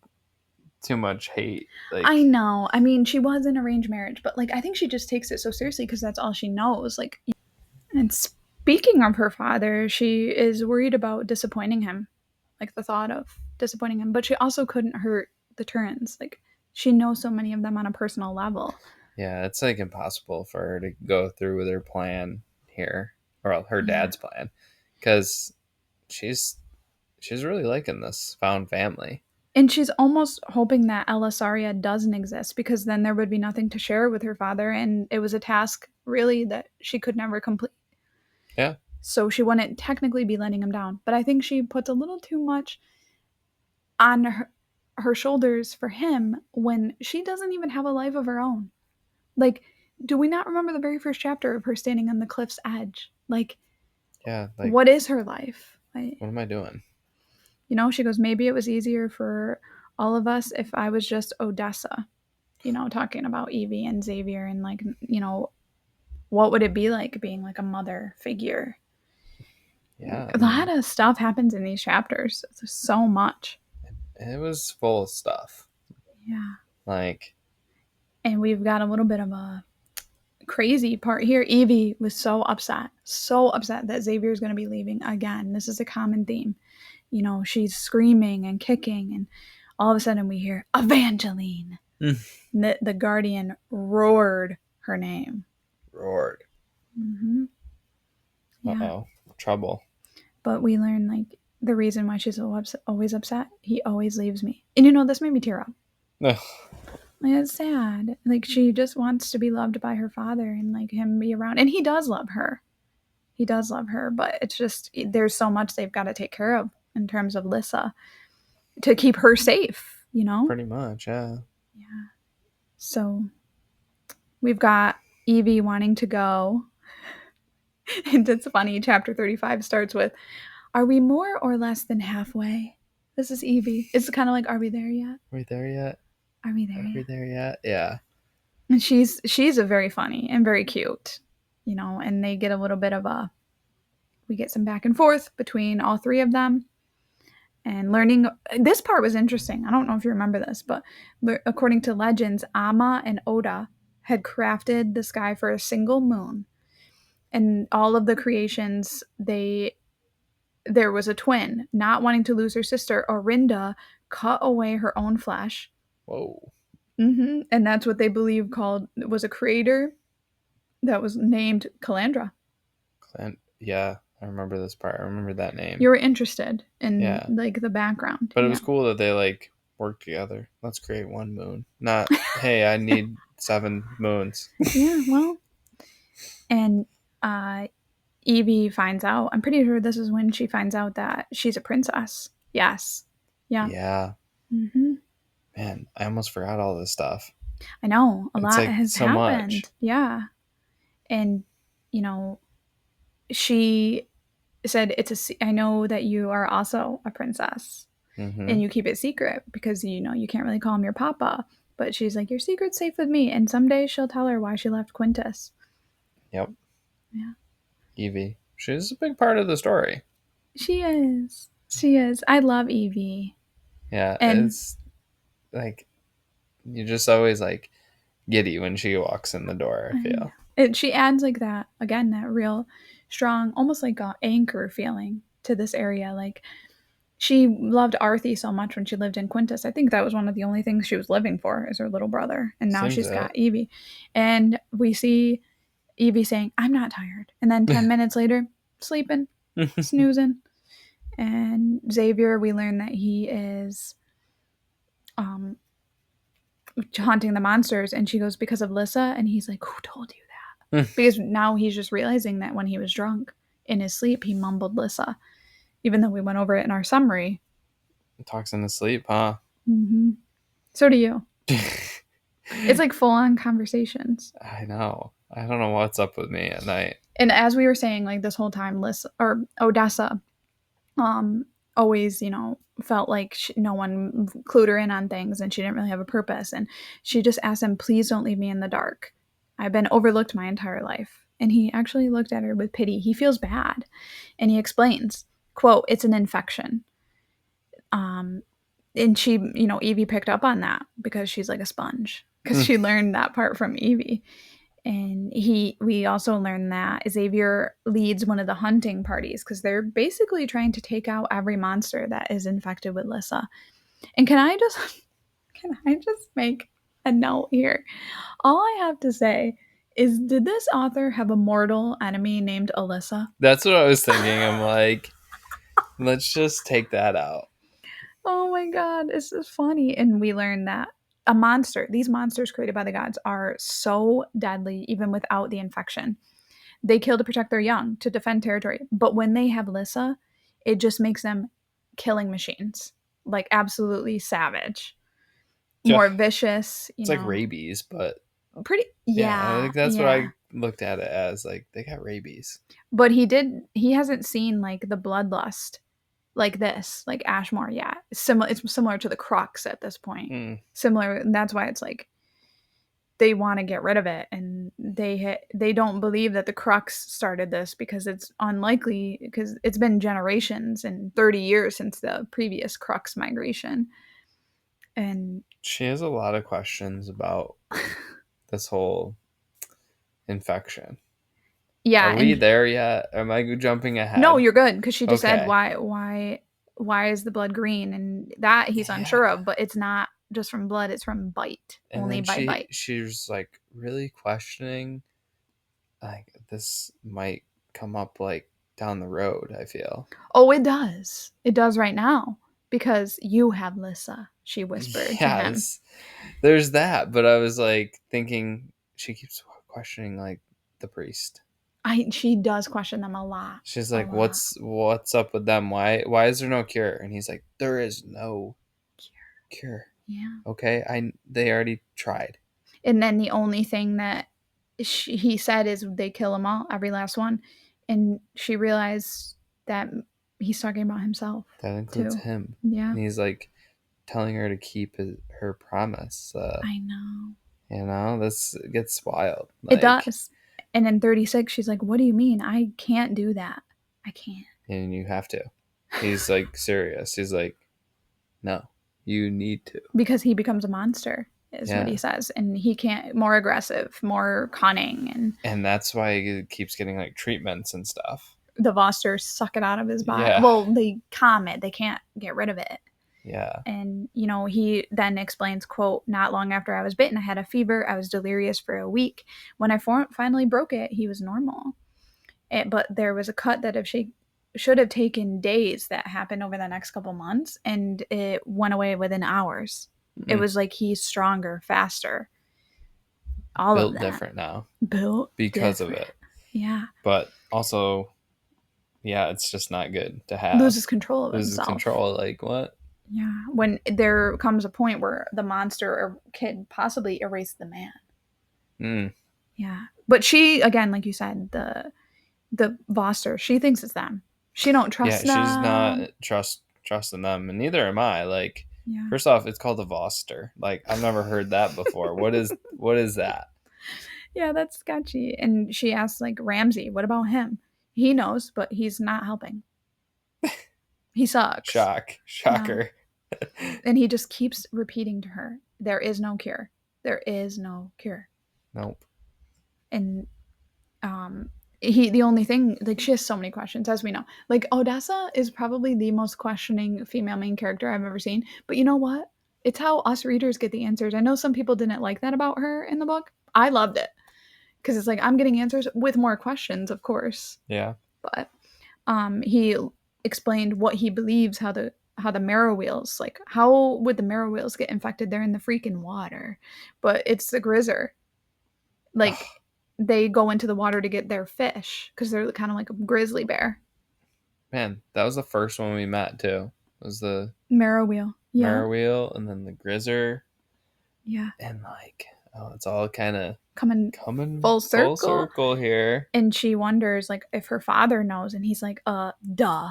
too much hate. Like, I know. I mean, she was in arranged marriage, but, like, I think she just takes it so seriously because that's all she knows. Like, and speaking of her father, she is worried about disappointing him. Like, the thought of disappointing him. But she also couldn't hurt the Turns. Like, she knows so many of them on a personal level. Yeah, it's, like, impossible for her to go through with her plan here. Or her dad's plan. Because she's really liking this found family. And she's almost hoping that Elasaria doesn't exist, because then there would be nothing to share with her father, and it was a task, really, that she could never complete. Yeah. So she wouldn't technically be letting him down. But I think she puts a little too much... on her shoulders for him when she doesn't even have a life of her own. Like, do we not remember the very first chapter of her standing on the cliff's edge? Like, Yeah, like, what is her life? what am I doing? You know, she goes, maybe it was easier for all of us if I was just Odessa, you know, talking about Evie and Xavier and like, you know, what would it be like being like a mother figure? Yeah, I A lot mean, of stuff happens in these chapters. There's so much. it was full of stuff. Yeah. Like, And we've got a little bit of a crazy part here. Evie was so upset that Xavier's going to be leaving again. This is a common theme. You know, she's screaming and kicking, and all of a sudden we hear Evangeline. The Guardian roared her name. roared. Mm-hmm. Yeah. Uh-oh. Trouble. But we learn, like, the reason why she's always upset. He always leaves me. And, you know, this made me tear up. Ugh. Like, it's sad. Like, she just wants to be loved by her father and, like, him be around. And he does love her. He does love her. But it's just, there's so much they've got to take care of in terms of Lissa to keep her safe, you know? Pretty much, yeah. Yeah. So we've got Evie wanting to go. And it's funny, chapter 35 starts with, are we more or less than halfway? This is Evie. It's kind of like, are we there yet? Are we there yet? Are we there Are we yet? there yet? Yeah. And she's a very funny and very cute, you know, and they get a little bit of we get some back and forth between all three of them. And learning, this part was interesting. I don't know if you remember this, but according to legends, Amma and Oda had crafted the sky for a single moon. And all of the creations, there was a twin. Not wanting to lose her sister, Orinda cut away her own flesh. Whoa. And that's what they believe was a creator that was named Calandra. Yeah, I remember this part. I remember that name. You were interested in Yeah. like the background. But it Yeah. was cool that they like worked together. Let's create one moon. Not, hey, I need 7 moons. Yeah, well, and Evie finds out. I'm pretty sure this is when she finds out that she's a princess. Yes. Yeah. Yeah. hmm Man, I almost forgot all this stuff. I know. A It's lot like has so much. happened. Yeah. And, you know, she said, I know that you are also a princess Mm-hmm. and you keep it secret because, you know, you can't really call him your papa. But she's like, your secret's safe with me. And someday she'll tell her why she left Quintus. Yep. Yeah. Evie. She's a big part of the story. She is. She is. I love Evie. Yeah, And it's like you just always like giddy when she walks in the door, I feel. she adds like that, again, that real strong, almost like a anchor feeling to this area. Like she loved Arthi so much when she lived in Quintus. I think that was one of the only things she was living for is her little brother. And now Seems she's got it. Evie. And we see Evie saying, I'm not tired. And then 10 minutes later, sleeping, snoozing. And Xavier, we learn that he is um, haunting the monsters. And she goes, because of Lissa. And he's like, who told you that? Because now he's just realizing that when he was drunk in his sleep, he mumbled Lissa. Even though we went over it in our summary. Talks in his sleep, huh? Mm-hmm. So do you. It's like full-on conversations. I know. I don't know what's up with me at night. And as we were saying, like this whole time, Lissa or Odessa, always, you know, felt like no one clued her in on things, and she didn't really have a purpose. And she just asked him, "Please don't leave me in the dark. I've been overlooked my entire life." And he actually looked at her with pity. He feels bad, and he explains, "Quote: It's an infection." And she, you know, Evie picked up on that because she's like a sponge because she learned that part from Evie. And we also learned that Xavier leads one of the hunting parties because they're basically trying to take out every monster that is infected with Lissa. And can I just make a note here? All I have to say is, did this author have a mortal enemy named Alyssa? That's what I was thinking. I'm like, let's just take that out. Oh my god, this is funny. And we learned that these monsters created by the gods are so deadly even without the infection. They kill to protect their young, to defend territory. But when they have Lissa, it just makes them killing machines. like absolutely savage, Yeah. more vicious, It's like rabies, but pretty, yeah, I yeah, think that's what yeah. I looked at it as. Like, they got rabies. But he hasn't seen like the bloodlust like this, like Ashmore yet. It's similar to the Crux at this point. Mm. Similar, and that's why it's like they want to get rid of it, and they don't believe that the Crux started this because it's unlikely, because it's been generations and 30 years since the previous Crux migration. And She has a lot of questions about this whole infection. yeah, Are we and there yet? Am I jumping no, ahead? you're good, because she just said Okay. why is the blood green, and that he's unsure Yeah. of, but it's not just from blood, it's from bite, And only then by bite. she was like really questioning, like, this might come up like down the road, I feel. Oh, it does right now, because you have Lissa, she whispered to him. Yes. There's that, but I was like thinking she keeps questioning like the priest. She does question them a lot, She's a like, lot. what's up with them? Why is there no cure? And he's like, there is no cure. Yeah. Okay, they already tried. And then the only thing that he said is they kill them all, every last one. And she realized that he's talking about himself That includes too. him. Yeah, And he's like telling her to keep her promise. I know. This gets wild. It Like, does. And in 36, she's like, "What do you mean? I can't do that. I can't." and you have to. He's like serious. He's like, no, you need to. Because he becomes a monster, is what he Yeah. says. And he can't, more aggressive, more cunning. And And that's why he keeps getting like treatments and stuff. the Vosters suck it out of his body. Yeah. Well, they calm it, they can't get rid of it. Yeah. And he then explains, quote, "Not long after I was bitten, I had a fever. I was delirious for a week. When I finally broke it, he was normal. But there was a cut that if she should have taken days, that happened over the next couple months, and it went away within hours. It Mm. was like he's stronger, faster, all of Built that. different now Built because of different. it. Yeah. But also, yeah, it's just not good to have. Loses control of Loses himself. control. Like, what? Yeah. When there comes a point where the monster could possibly erase the man. Mm. Yeah. But she, again, like you said, the Voster, she thinks it's them. She don't trust Yeah, she's not them. trusting them, and neither am I. Like, Yeah. first off, it's called a Voster. Like, I've never heard that before. What is that? Yeah, that's sketchy. And she asks, like, Ramsey, what about him? He knows, but he's not helping. He sucks. Yeah. Shocker. And he just keeps repeating to her, there is no cure. There is no cure. Nope. And the only thing, like, she has so many questions, as we know. Like, Odessa is probably the most questioning female main character I've ever seen. But you know what? It's how us readers get the answers. I know some people didn't like that about her in the book. I loved it. Because it's like I'm getting answers with more questions, of course. Yeah. But he explained what he believes, how the marrow wheels, like, how would the marrow wheels get infected? They're in the freaking water. But it's the grizzer. Like, they go into the water to get their fish because they're kind of like a grizzly bear. Man, that was the first one we met too. It was the Marrow wheel. Yeah. marrow wheel, and then the grizzer. Yeah. And like, it's all kind of Coming coming full circle. here. And she wonders, like, if her father knows, and he's like, duh.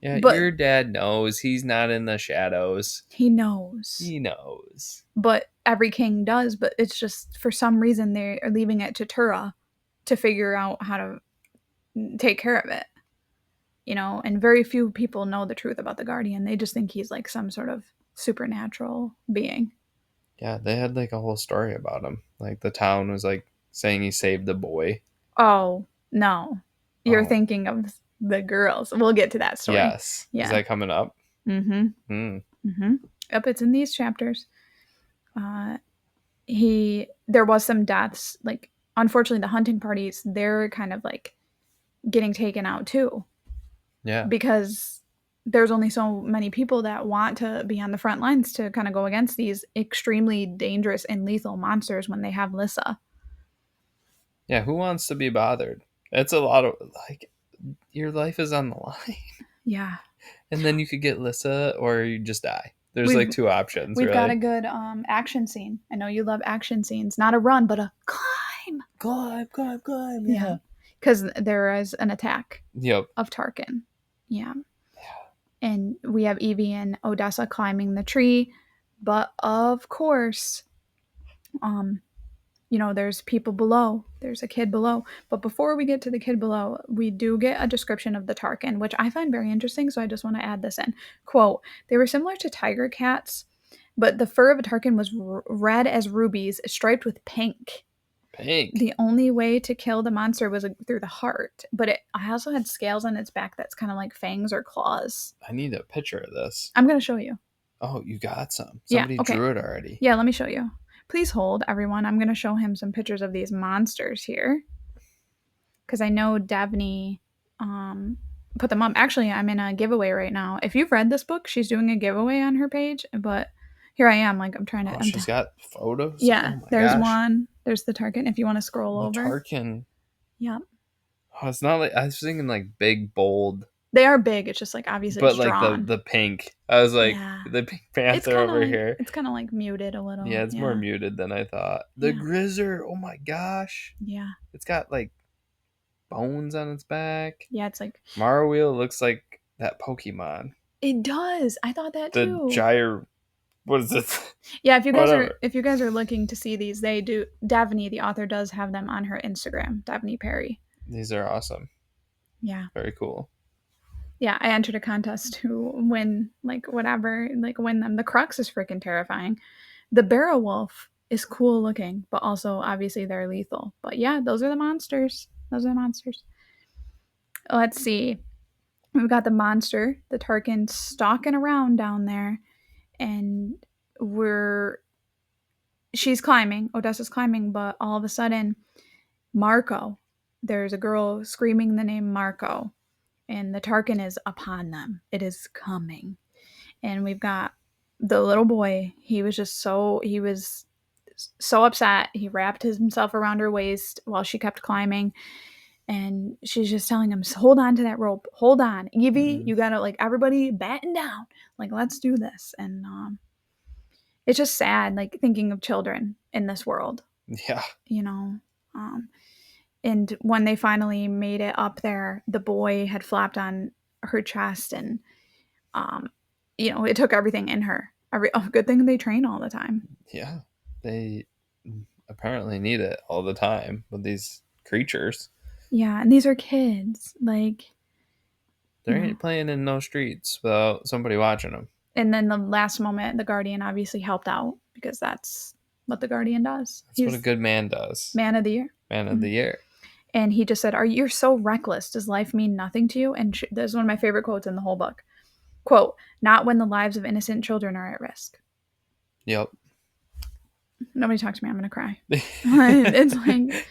Yeah, But your dad knows. He's not in the shadows. he knows. He knows. But every king does, but it's just for some reason they are leaving it to Tura to figure out how to take care of it. And very few people know the truth about the Guardian. They just think he's like some sort of supernatural being. Yeah, they had like a whole story about him. Like, the town was like saying he saved the boy. Oh, no. You're Oh. thinking of the girls. We'll get to that story. Yes. Yeah. Is that coming up? Mm-hmm. Yep, it's in these chapters. There was some deaths. Like, unfortunately, the hunting parties, they're kind of like getting taken out too. Yeah. Because there's only so many people that want to be on the front lines to kind of go against these extremely dangerous and lethal monsters when they have Lissa. Yeah, who wants to be bothered? It's a lot of, like, your life is on the line. Yeah. And then you could get Lissa or you just die. There's like We've two options, we've got really. a good action scene. I know you love action scenes. Not a run, but a climb. Climb, Yeah. yeah. Because there is an attack Yep. of Tarkin. Yeah. And we have Evie and Odessa climbing the tree. But of course, um, there's people below. There's a kid below. But before we get to the kid below, we do get a description of the Tarkin, which I find very interesting. So I just want to add this in. Quote, they were similar to tiger cats, but the fur of a Tarkin was red as rubies, striped with pink. Pink. The only way to kill the monster was through the heart, but I also had scales on its back that's kind of like fangs or claws. I need a picture of this. I'm going to show you. Oh, you got some. Yeah, Somebody okay. drew it already. Yeah, let me show you. Please hold, everyone. I'm going to show him some pictures of these monsters here. Because I know Devney put them up. Actually, I'm in a giveaway right now. If you've read this book, she's doing a giveaway on her page, but here I am. Like, I'm trying to. Oh, she's got photos? Yeah, Oh my there's gosh. one. There's the Tarkin if you want to scroll The over. Tarkin. Yep. Oh, it's not like I was thinking like big, bold. They are big. It's just like obviously But it's like drawn. the pink. I was like, Yeah. the Pink Panther over here. It's kind of like muted a little. Yeah, it's more muted than I thought. The Yeah. Grizzer. Oh my gosh. Yeah. It's got like bones on its back. Yeah, it's like Marwheel looks like that Pokemon. it does. I thought that The too. gyre. What is it? Yeah, if you guys are looking to see these, they do. Devney, the author, does have them on her Instagram. Devney Perry. These are awesome. Yeah. Very cool. Yeah, I entered a contest to win win them. The Crux is freaking terrifying. The Barrow Wolf is cool looking, but also obviously they're lethal. But yeah, those are the monsters. Let's see. We've got the monster, the Tarkin, stalking around down there, and she's climbing. Odessa's climbing, but all of a sudden, Marco, there's a girl screaming the name Marco, and the Tarkin is upon them. It is coming, and we've got the little boy. He was so upset. He wrapped himself around her waist while she kept climbing. And she's just telling him, hold on to that rope. Hold on. Evie, you gotta, like, everybody batten down. Like, let's do this. And it's just sad, like, thinking of children in this world. Yeah. And when they finally made it up there, the boy had flopped on her chest, and, it took everything in her. Good thing they train all the time. Yeah. They apparently need it all the time with these creatures. Yeah, and these are kids. Like, they ain't playing in no streets without somebody watching them. And then the last moment, the Guardian obviously helped out because that's what the Guardian does. That's what a good man does. Man of the year. Man of the year. And he just said, you're so reckless. Does life mean nothing to you? And this is one of my favorite quotes in the whole book. Quote, not when the lives of innocent children are at risk. Yep. Nobody talk to me. I'm going to cry. It's like,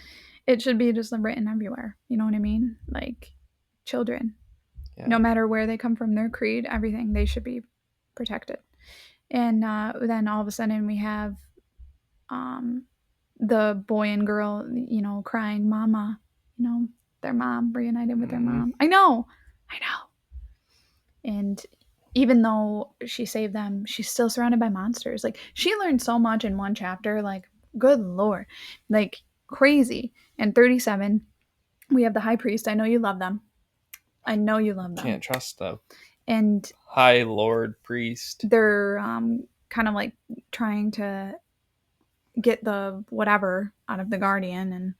it should be just written everywhere. You know what I mean? Like, children. Yeah. No matter where they come from, their creed, everything, they should be protected. And then all of a sudden we have the boy and girl, crying, mama, their mom reunited with their mom. I know. And even though she saved them, she's still surrounded by monsters. Like, she learned so much in one chapter. Like, good Lord. Like, crazy. And 37, we have the high priest. I know you love them. Can't trust them. And High Lord Priest. They're kind of like trying to get the whatever out of the Guardian and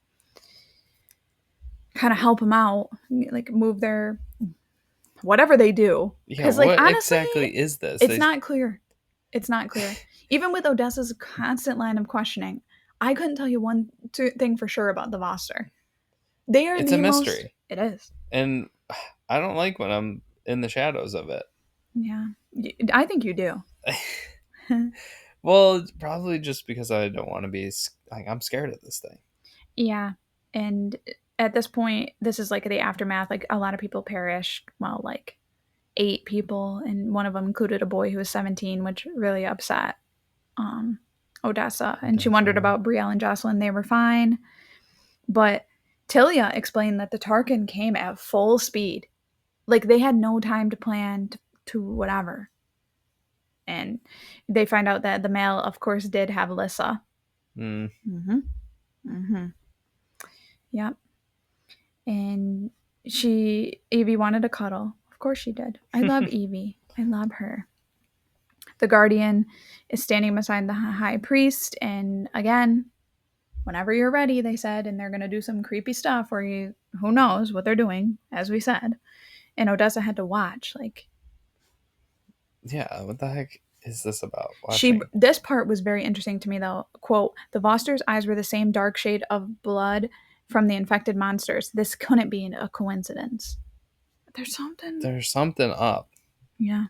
kind of help him out, like move their whatever they do. Yeah, like, what honestly, exactly is this? It's not clear. Even with Odessa's constant line of questioning, I couldn't tell you one thing for sure about the Voster. It's a mystery. It is. And I don't like when I'm in the shadows of it. Yeah. I think you do. Well, probably just because I don't want to be, like, I'm scared of this thing. Yeah. And at this point, this is like the aftermath. Like, a lot of people perished. Well, like 8 people, and one of them included a boy who was 17, which really upset Odessa. And she wondered about Brielle and Jocelyn. They were fine. But Tilia explained that the Tarkin came at full speed. Like, they had no time to plan, to whatever. And they find out that the male, of course, did have Lissa. Mm. Mm-hmm. Mm-hmm. Yep. And Evie wanted a cuddle. Of course she did. I love Evie. I love her. The Guardian is standing beside the High Priest, and again, whenever you're ready, they said, and they're going to do some creepy stuff where who knows what they're doing, as we said. And Odessa had to watch. Like, yeah, what the heck is this about? Watching. This part was very interesting to me, though. Quote, the Vosters' eyes were the same dark shade of blood from the infected monsters. This couldn't be a coincidence. There's something up. Yeah.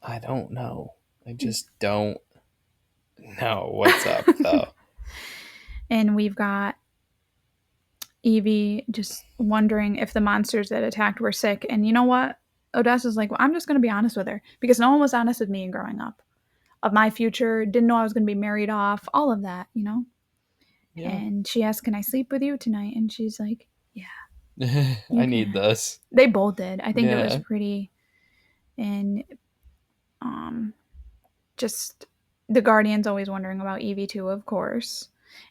I don't know. I just don't know what's up, though. And we've got Evie just wondering if the monsters that attacked were sick. And you know what? Odessa's like, well, I'm just going to be honest with her because no one was honest with me growing up. Of my future, didn't know I was going to be married off, all of that, Yeah. And she asked, can I sleep with you tonight? And she's like, yeah. I need this. They both did. I think it was pretty. And just the Guardian's always wondering about Evie too, of course.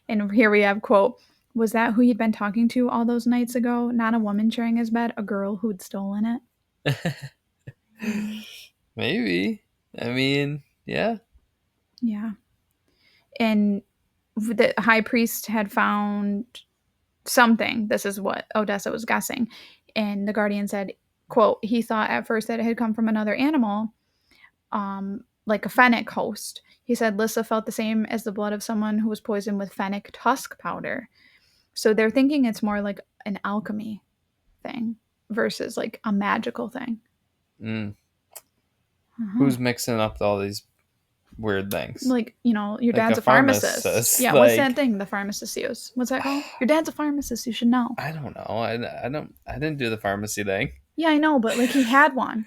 And here we have, quote, was that who you'd been talking to all those nights ago? Not a woman sharing his bed, a girl who'd stolen it? Maybe. I mean, yeah. Yeah. And the High Priest had found something. This is what Odessa was guessing. And the Guardian said, quote, he thought at first that it had come from another animal, like a fennec host. He said Lissa felt the same as the blood of someone who was poisoned with fennec tusk powder. So they're thinking it's more like an alchemy thing versus like a magical thing. Mm. Who's mixing up all these weird things? Like, your dad's a pharmacist. Yeah, what's that thing the pharmacist use? What's that called? Your dad's a pharmacist. You should know. I don't know. I didn't do the pharmacy thing. Yeah, I know, but like he had one.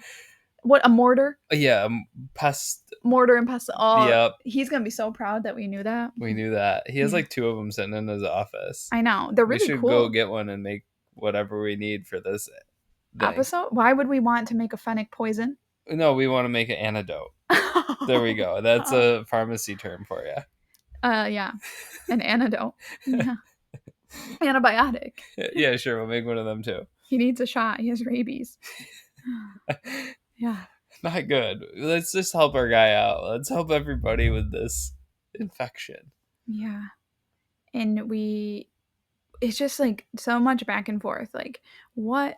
What, a mortar? Yeah, pest. Mortar and pestle. Oh, yep. He's gonna be so proud that we knew that. We knew that. He has like 2 of them sitting in his office. I know. They're really cool. We should go get one and make whatever we need for this thing. Episode? Why would we want to make a fennec poison? No, we want to make an antidote. There we go. That's a pharmacy term for you. Yeah. An antidote. Yeah. Antibiotic. Yeah, sure. We'll make one of them too. He needs a shot. He has rabies. Yeah. Not good. Let's just help our guy out. Let's help everybody with this infection. Yeah. And it's just like so much back and forth. Like, what?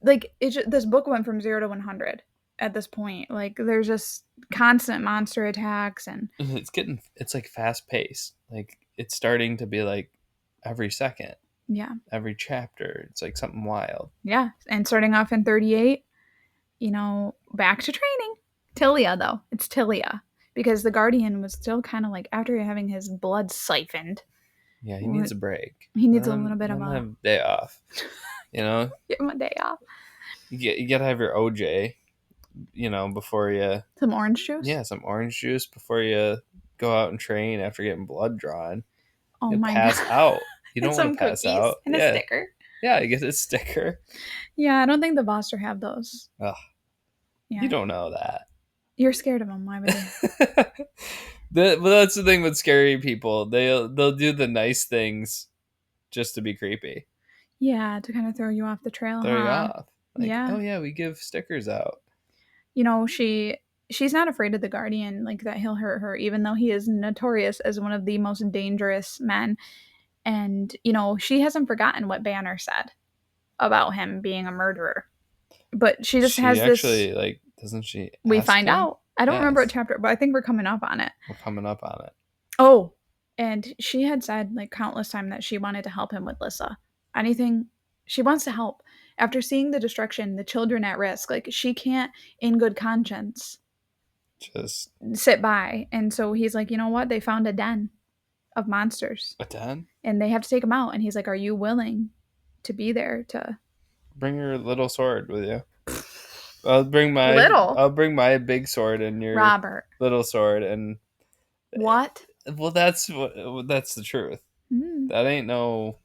Like, this book went from 0 to 100 at this point. Like, there's just constant monster attacks, and it's like fast paced. Like, it's starting to be like every second. Yeah. Every chapter. It's like something wild. Yeah. And starting off in 38, back to training. Tilia, though. It's Tilia. Because the Guardian was still kind of like, after having his blood siphoned. Yeah, he needs a break. He needs a little bit of a day off. Give him a day off. You gotta have your OJ, before you... Some orange juice? Yeah, some orange juice before you go out and train after getting blood drawn. Oh you my pass God. out. You don't want to pass out. And a sticker. Yeah, you get a sticker. Yeah, I don't think the Voster have those. Ugh. Yeah. You don't know that. You're scared of them. Why would they? But that's the thing with scary people. They'll do the nice things just to be creepy. Yeah, to kind of throw you off the trail. Throw you off. Like, yeah. Oh yeah, we give stickers out. She's not afraid of the Guardian, like that he'll hurt her, even though he is notorious as one of the most dangerous men. And she hasn't forgotten what Banner said about him being a murderer. But she just has actually, this. Like, doesn't she? We find out. I don't remember what chapter, but I think we're coming up on it. We're coming up on it. Oh, and she had said like countless times that she wanted to help him with Lissa. Anything, she wants to help. After seeing the destruction, the children at risk, like she can't, in good conscience, just sit by. And so he's like, you know what? They found a den of monsters. A den? And they have to take them out. And he's like, are you willing to be there to... Bring your little sword with you. I'll bring my big sword and your little sword. And what? Well, that's the truth. Mm. That ain't no...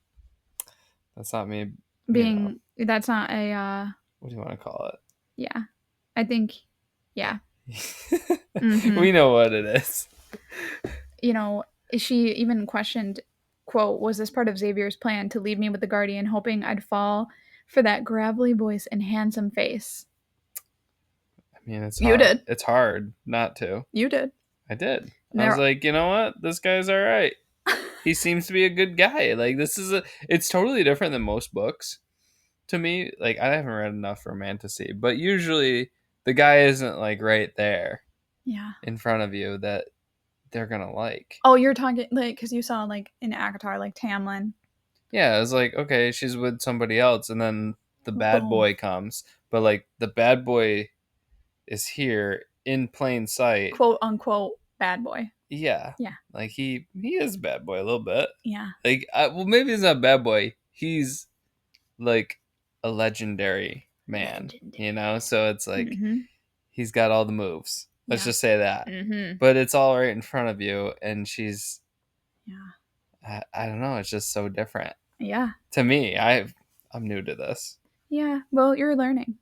That's not me being... That's not a... What do you want to call it? Yeah. I think Yeah. Mm-hmm. We know what it is. You know, she even questioned, quote, was this part of Xavier's plan to leave me with the Guardian, hoping I'd fall for that gravelly voice and handsome face? I mean, it's You hard. did. It's hard not to. You did. I did. I was There. like, you know what? This guy's all right. He seems to be a good guy. Like this is a. It's totally different than most books. To me, like I haven't read enough romantasy, but usually the guy isn't like right there Yeah. in front of you that they're gonna like. Oh, you're talking like because you saw like in Akatar, like Tamlin. Yeah, it's like okay, she's with somebody else, and then the bad Boom. boy comes, but like the bad boy is here in plain sight. Quote unquote bad boy. Yeah, Yeah. like he is a bad boy a little bit. Yeah. Like well, maybe he's not a bad boy. He's like a legendary man, you know. Legendary. So it's like Mm-hmm. he's got all the moves. Let's Yeah. just say that. Mm-hmm. But it's all right in front of you, and she's Yeah. I don't know. It's just so different Yeah. to me. I'm new to this. Yeah. Well, you're learning.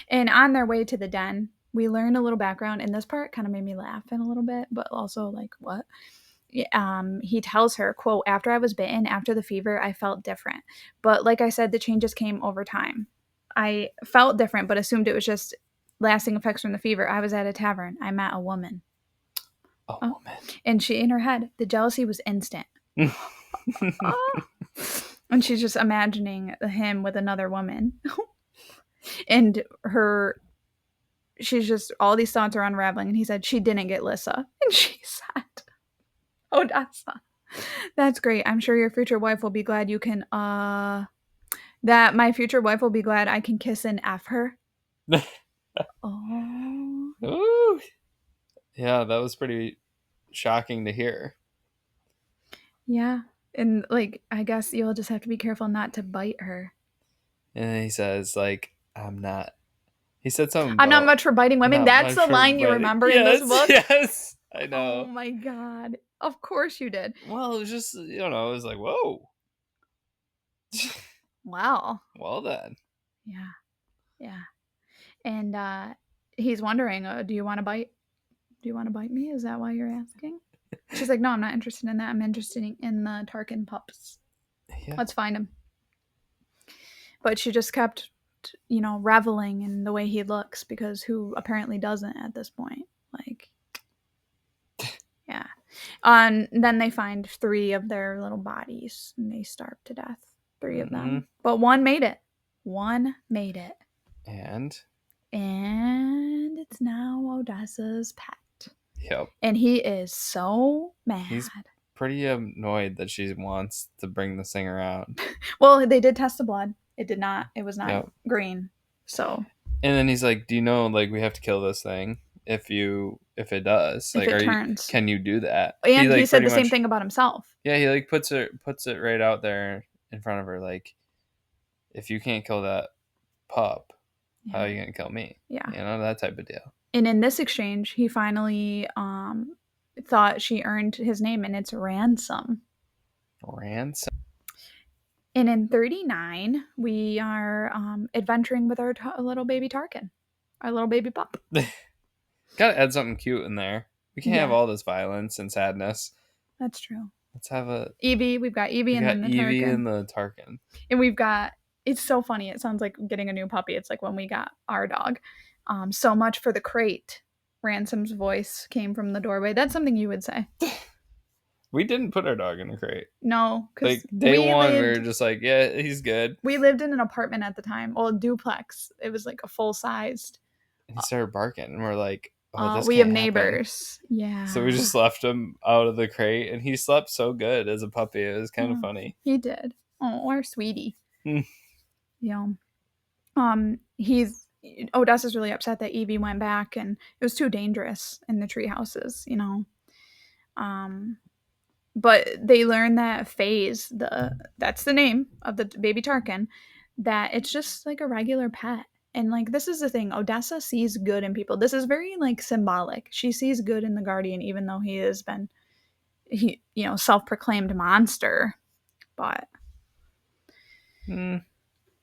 And on their way to the den, we learn a little background, and this part kind of made me laugh in a little bit, but also like what? He tells her, quote, after I was bitten, after the fever, I felt different. But like I said, the changes came over time. I felt different, but assumed it was just lasting effects from the fever. I was at a tavern. I met a woman. A Oh. woman. And she, in her head, the jealousy was instant. Ah. And she's just imagining him with another woman. And she's just, all these thoughts are unraveling. And he said, she didn't get Lissa. And she said, Odessa. That's great. I'm sure your future wife will be glad you can, that my future wife will be glad I can kiss and F her. Oh. Ooh. Yeah, that was pretty shocking to hear. Yeah. And, like, I guess you'll just have to be careful not to bite her. And then he says, like, I'm not. He said something I'm not about much for biting women. not That's much the for line you biting. remember in this Yes, book? yes. I Oh know. my God. Of course you did. Well, it was just, you know, it was like, whoa. Wow. Well then. Yeah. Yeah. And he's wondering, do you want to bite? Do you want to bite me? Is that why you're asking? She's like, no, I'm not interested in that. I'm interested in the Tarkin pups. Yeah. Let's find him. But she just kept, reveling in the way he looks because who apparently doesn't at this point? Like, yeah. Then they find 3 of their little bodies and they starve to death. 3 of them. But one made it. One made it. And it's now Odessa's pet. Yep. And he is so mad. He's pretty annoyed that she wants to bring this thing around. Well, they did test the blood. It was not Yep. green. So. And then he's like, do you know, like, we have to kill this thing if it does. Like, If it turns. can you do that? And like, he said the same thing about himself. Yeah, he like puts it right out there in front of her, like, if you can't kill that pup, how are you gonna kill me? Yeah. You know, that type of deal. And in this exchange, he finally thought she earned his name, and it's Ransom. Ransom. And in 39, we are adventuring with our little baby Tarkin, our little baby pup. Gotta add something cute in there. We can't have all this violence and sadness. That's true. Let's have Evie. We've got Evie and then the Tarkin. And the Tarkin. And we've got, it's so funny. It sounds like getting a new puppy. It's like when we got our dog. So much for the crate. Ransom's voice came from the doorway. That's something you would say. We didn't put our dog in a crate. No, because like day one, we were just like, yeah, he's good. We lived in an apartment at the time, a duplex. It was like a full sized. And he started barking, and we're like, oh, this we can't have happen. Neighbors. Yeah. So we just left him out of the crate, and he slept so good as a puppy. It was kind of funny. He did. Oh, our sweetie. Yeah. Odessa's really upset that Evie went back, and it was too dangerous in the tree houses, But they learn that Phase, that's the name of the baby Tarkin, that it's just like a regular pet. And like this is the thing, Odessa sees good in people. This is very like symbolic. She sees good in the Guardian, even though he has been self-proclaimed monster. But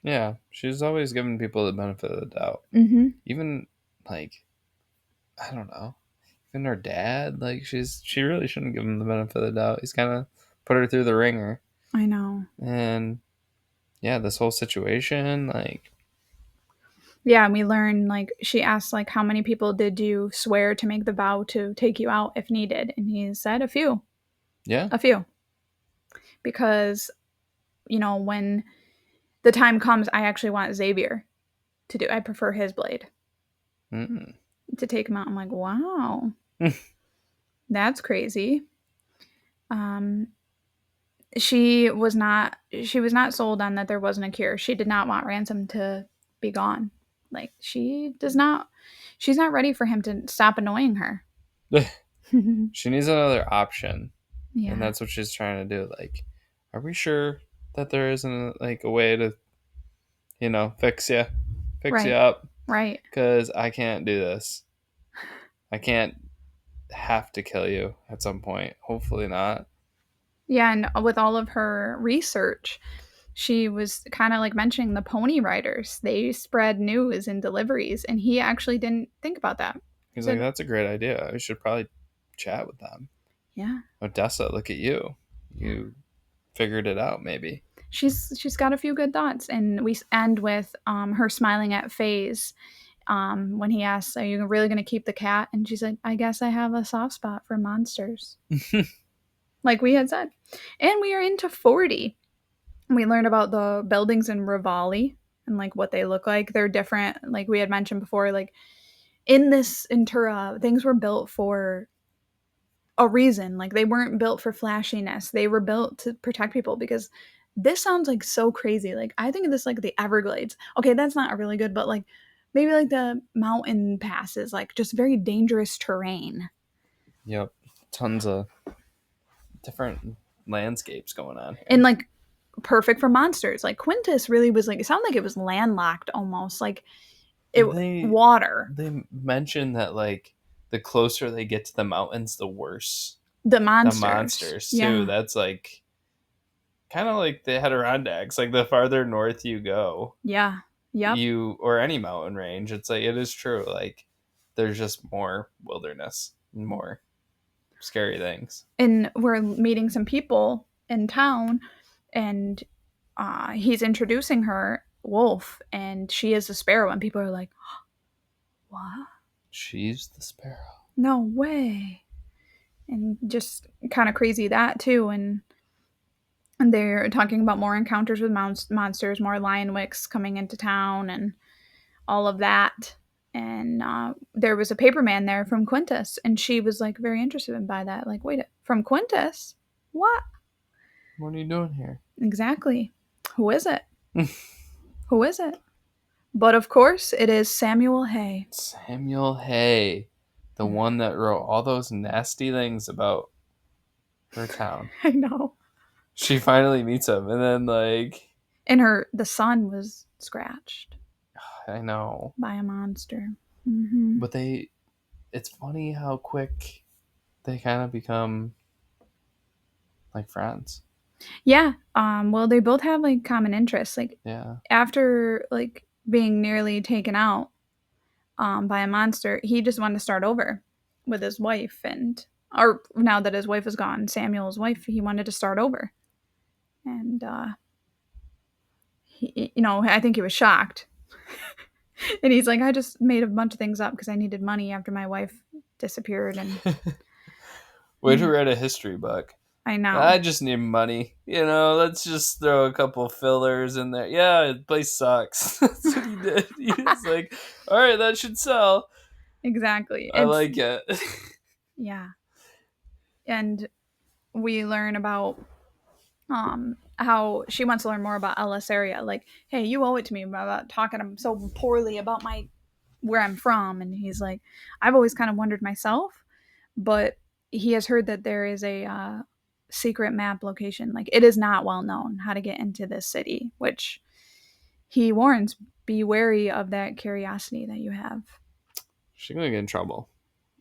yeah, she's always giving people the benefit of the doubt. Mm-hmm. Even like I don't know. Even her dad, like she really shouldn't give him the benefit of the doubt. He's kind of put her through the ringer, I know. and yeah, this whole situation, like, Yeah, and we learn like she asked like how many people did you swear to make the vow to take you out if needed, and he said a few, yeah, a few, because when the time comes, I actually want Xavier to do. I prefer his blade mm. to take him out. I'm like, wow, that's crazy. Um, she was not sold on that there wasn't a cure. She did not want Ransom to be gone. Like she's not ready for him to stop annoying her. She needs another option, and Yeah. that's what she's trying to do. Like, are we sure that there isn't like a way to, fix you Right. up? Right. Because I can't do this. I can't have to kill you at some point. Hopefully not. Yeah, and with all of her research, she was kind of like mentioning the pony riders. They spread news and deliveries, and he actually didn't think about that. He He's like, said, that's a great idea. I should probably chat with them. "Yeah, Odessa, look at you. yeah." You figured it out, maybe. She's got a few good thoughts, and we end with her smiling at Faze when he asks, "Are you really going to keep the cat?" And she's like, "I guess I have a soft spot for monsters," like we had said. And we are into 40. We learned about the buildings in Rivali and like what they look like. They're different. Like we had mentioned before, like in this Intura, things were built for a reason. Like they weren't built for flashiness. They were built to protect people because this sounds like so crazy. Like I think of this like the Everglades. Okay, that's not really good, but like maybe like the mountain passes, like just very dangerous terrain. Yep. Tons of different landscapes going on And here. like perfect for monsters. Like Quintus really was like it sounded like it was landlocked almost. Like it They water. they mentioned that like the closer they get to the mountains, the worse The the monsters. monsters too. Yeah. That's like kind of like the Adirondacks. Like the farther north you go, Yeah. Yep. you or any mountain range, it's like it is true. Like there's just more wilderness and more scary things. And we're meeting some people in town, and he's introducing her, Wolf, and she is a sparrow. And people are like, what? She's the sparrow. No way. And just kind of crazy that, too. And they're talking about more encounters with monsters, more lion wicks coming into town, and all of that. And there was a paperman there from Quintus, and she was like very interested in by that. Like, wait, from Quintus? What? What are you doing here? Exactly. Who is it? Who is it? But of course, it is Samuel Hay. Samuel Hay, the one that wrote all those nasty things about her town. I know. She finally meets him, and then like And the son was scratched I know, by a monster. Hmm. but it's funny how quick they kind of become like friends. Yeah. Well, they both have like common interests. Like Yeah, after like being nearly taken out by a monster, he just wanted to start over with his wife, and or now that his wife is gone, Samuel's wife, he wanted to start over, and I think he was shocked. And he's like, I just made a bunch of things up because I needed money after my wife disappeared. And way to write a history book. I know. I just need money. Let's just throw a couple fillers in there. Yeah, the place sucks. That's what he did. He was like, all right, that should sell. Exactly. I It's, like it. yeah. And we learn about how she wants to learn more about Elysaria. Like, hey, you owe it to me about talking so poorly about where I'm from. And he's like, I've always kind of wondered myself, but he has heard that there is a secret map location. Like, it is not well known how to get into this city, which he warns, be wary of that curiosity that you have. She's gonna get in trouble.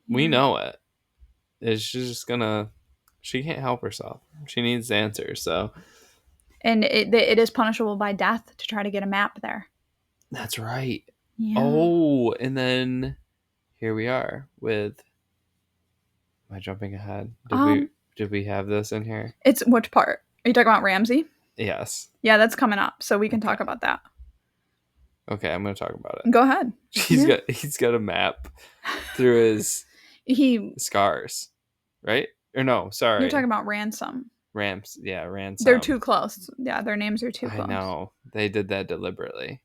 We Yeah. know it. She's just gonna. She can't help herself. She needs answers. So And it is punishable by death to try to get a map there. that's right. Yeah. Oh, and then here we are with. Am I jumping ahead? Um, Did we have this in here? it's which part? Are you talking about Ramsey? Yes. Yeah, that's coming up, so we can Okay. talk about that. Okay, I'm gonna talk about Go ahead. it. Yeah. He's got a map through his He. scars, right? Or no, You're talking sorry, about Ransom. They're ransom. too close. Yeah, their names are too I close. know they did that deliberately.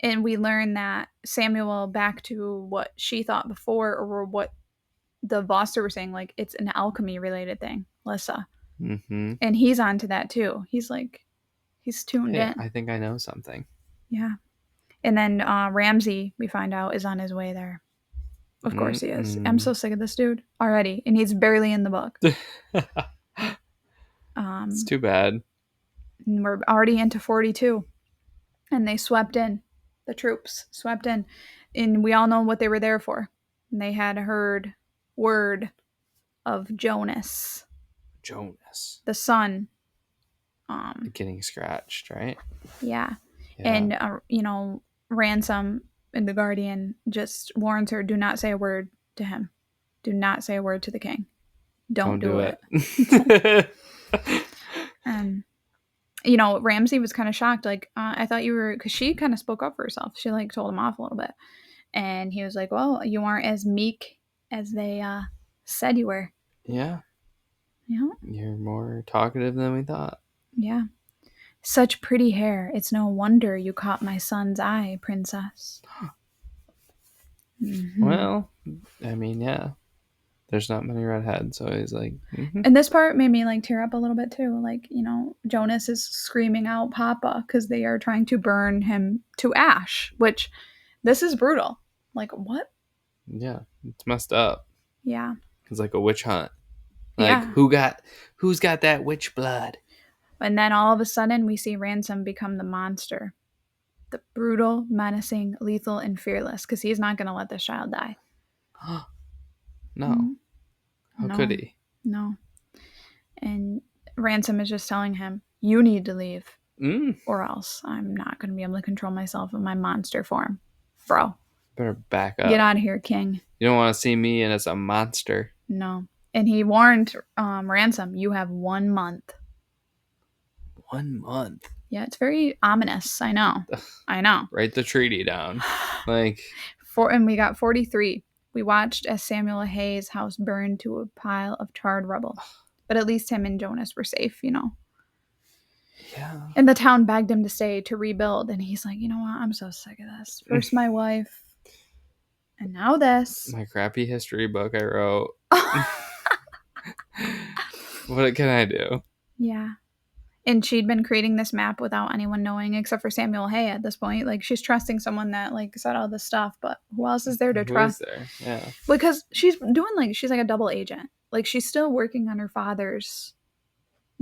And we learn that Samuel, back to what she thought before, or what the Voster were saying, like it's an alchemy related thing, Lissa. Mm-hmm. And he's onto that too. He's tuned Hey, in. I think I know something. Yeah. And then Ramsey, we find out, is on his way there. Of course he is. I'm Mm-mm. so sick of this dude already, and he's barely in the book. It's Um, too bad. and we're already into 42, and they swept in. The troops swept in, and we all know what they were there for. And they had heard word of Jonas, Jonas the son. getting scratched, right? Yeah, Yeah. and Ransom and the Guardian just warns her: do not say a word to him. Do not say a word to the king. Don't Don't do do it. it. And Ramsey was kind of shocked. Like, I thought you were, because she kind of spoke up for herself. She like told him off a little bit, and he was like, "Well, you aren't as meek as they said you were." Yeah, You know? you're more talkative than we thought. Yeah. Such pretty hair. It's no wonder you caught my son's eye, princess. Hmm. Well, I mean, yeah. There's not many redheads, so he's like, mm-hmm. And this part made me like tear up a little bit too. Like, Jonas is screaming out Papa because they are trying to burn him to ash, which this is brutal. Like, what? Yeah, it's messed up. Yeah. It's like a witch hunt. Like Yeah. who's got that witch blood? And then all of a sudden, we see Ransom become the monster. The brutal, menacing, lethal, and fearless, because he's not going to let this child die. No. Mm, How could no, he? no. And Ransom is just telling him, you need to leave, Mm. or else I'm not going to be able to control myself in my monster form. Bro, Better back get up. out of here, king. You don't want to see me and as a monster. No. And he warned Ransom, you have 1 month. 1 month. Yeah, it's very ominous. I know. Write the treaty down. Like, And we got 43. We watched as Samuel Hayes' house burned to a pile of charred rubble. But at least him and Jonas were safe. yeah. And the town begged him to stay to rebuild. And he's like, you know what? I'm so sick of this. First my wife, and now this. My crappy history book I wrote. What can I do? Yeah. And she'd been creating this map without anyone knowing, except for Samuel Hay at this point. Like, she's trusting someone that, like, said all this stuff, but who else is there to Who is trust? there? Yeah. Because she's like a double agent. Like, she's still working on her father's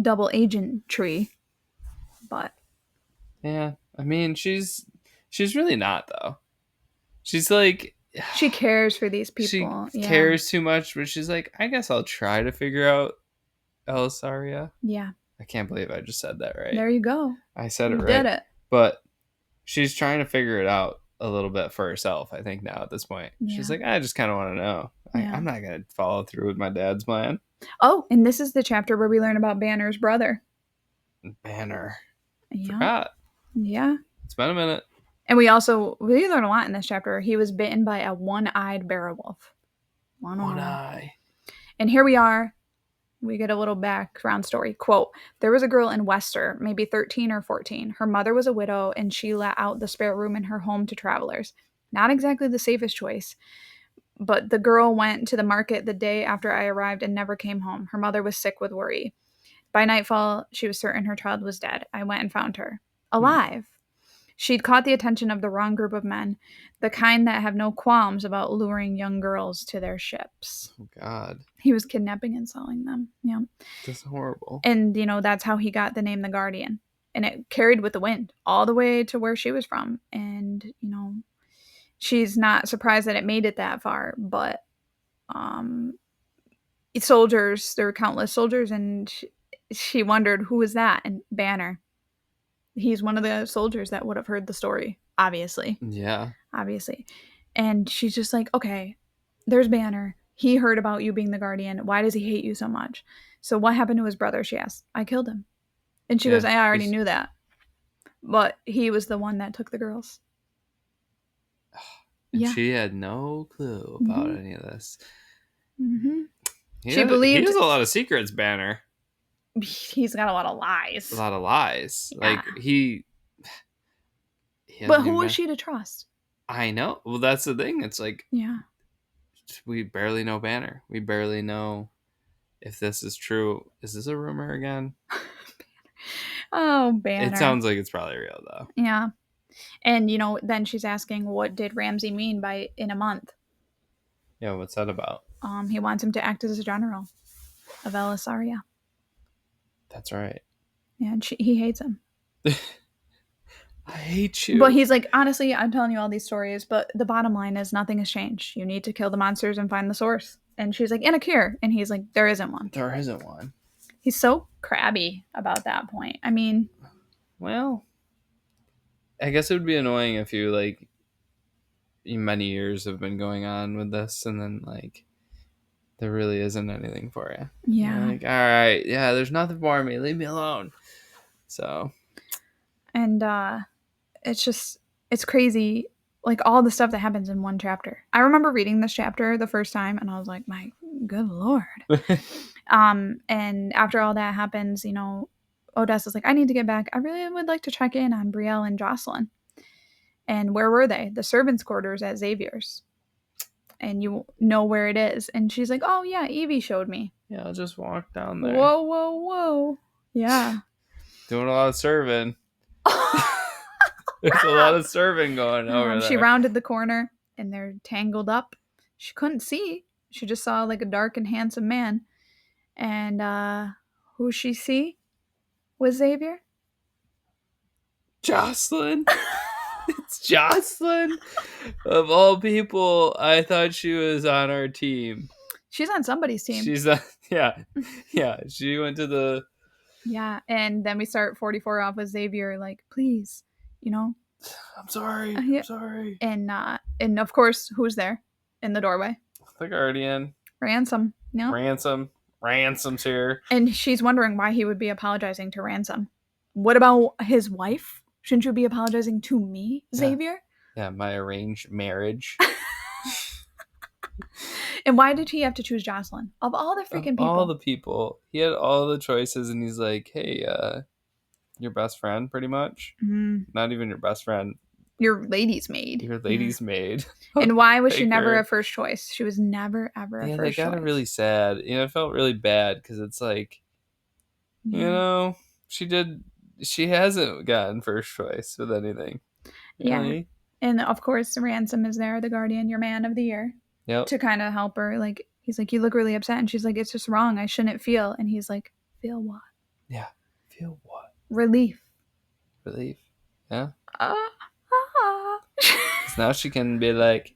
double agent tree. But Yeah. I mean, she's really not though. She's like she cares for these she people. Yeah. cares too much, but she's like, I guess I'll try to figure out Elisaria. Yeah. I can't believe I just said that right. There you go. I said You it right. did it. But she's trying to figure it out a little bit for herself, I think, now at this point. Yeah. She's like, I just kind of want to know. Yeah. I'm not going to follow through with my dad's plan. Oh, and this is the chapter where we learn about Banner's brother. Banner. Yeah. Forgot. Yeah. It's been a minute. And we learn a lot in this chapter. He was bitten by a one-eyed werewolf. One eye. And here we are. We get a little background story. Quote, there was a girl in Wester, maybe 13 or 14. Her mother was a widow, and she let out the spare room in her home to travelers. Not exactly the safest choice. But the girl went to the market the day after I arrived and never came home. Her mother was sick with worry. By nightfall, she was certain her child was dead. I went and found her. Alive. She'd caught the attention of the wrong group of men, the kind that have no qualms about luring young girls to their ships. Oh, God. He was kidnapping and selling them. Yeah. That's horrible. And, that's how he got the name the Guardian. And it carried with the wind all the way to where she was from. And, she's not surprised that it made it that far. But soldiers, there were countless soldiers, and she wondered, who was that? And Banner. He's one of the soldiers that would have heard the story, obviously. Yeah. Obviously. And she's just like, okay, there's Banner. He heard about you being the guardian. Why does he hate you so much? So what happened to his brother? She asked. I killed him. And she goes, Yeah, I already knew that. But he was the one that took the girls. and Yeah. she had no clue about any of this. Mm-hmm. He She he believed has a lot of secrets, Banner. he's got a lot of A lies. lot of lies. Yeah. Like he But hasn't who even is she to trust? I know. Well, that's the thing. It's like Yeah. we barely know Banner. We barely know if this is true. Is this a rumor again? Oh, It Banner. sounds like it's probably real though. Yeah. And, then she's asking, what did Ramsay mean by in a month? Yeah, what's that about? He wants him to act as a general of Elisaria. That's right. Yeah, and he hates him. I hate you. But he's like, honestly, I'm telling you all these stories, but the bottom line is nothing has changed. You need to kill the monsters and find the source. And she's like, and a cure. And he's like, there isn't one. There isn't one. He's so crabby about that point. I mean, well, I guess it would be annoying if you like many years have been going on with this and then like there really isn't anything for you. yeah. You're like, all right, yeah, there's nothing for me. Leave me alone. So. And it's crazy, like all the stuff that happens in one chapter. I remember reading this chapter the first time and I was like, my good lord. And after all that happens, Odessa's like, I need to get back. I really would like to check in on Brielle and Jocelyn. And where were they? The servants' quarters at Xavier's. And you know where it is. And she's like, oh yeah, Evie showed me. Yeah, I'll just walk down there. Whoa, whoa, whoa. Yeah. Doing a lot of serving. There's a lot of serving going over there. She rounded the corner and they're tangled up. She couldn't see. She just saw like a dark and handsome man. And who she see was Xavier? Jocelyn. It's Jocelyn. Of all people, I thought she was on our team. She's on somebody's team. She's on, yeah. She went to the. Yeah, and then we start 44 off with Xavier, like, please, I'm sorry. Yeah. I'm sorry. And of course, who's there in the doorway? The guardian. Ransom. No. Ransom's here. And she's wondering why he would be apologizing to Ransom. What about his wife? Shouldn't you be apologizing to me, Xavier? Yeah, my arranged marriage. And why did he have to choose Jocelyn? Of all the freaking people. All the people. He had all the choices and he's like, hey, your best friend, pretty much. Mm. Not even your best friend. Your lady's maid. Your lady's maid. And why was she never a first choice? She was never, ever a first choice. They got her really sad. It felt really bad because it's like, she hasn't gotten first choice with anything. Really? Yeah. And of course, Ransom is there, the guardian, your man of the year. Yep. To kind of help her. Like, he's like, you look really upset. And she's like, it's just wrong. I shouldn't feel. And he's like, feel what? Yeah. Feel what? Relief. Yeah. Now she can be like,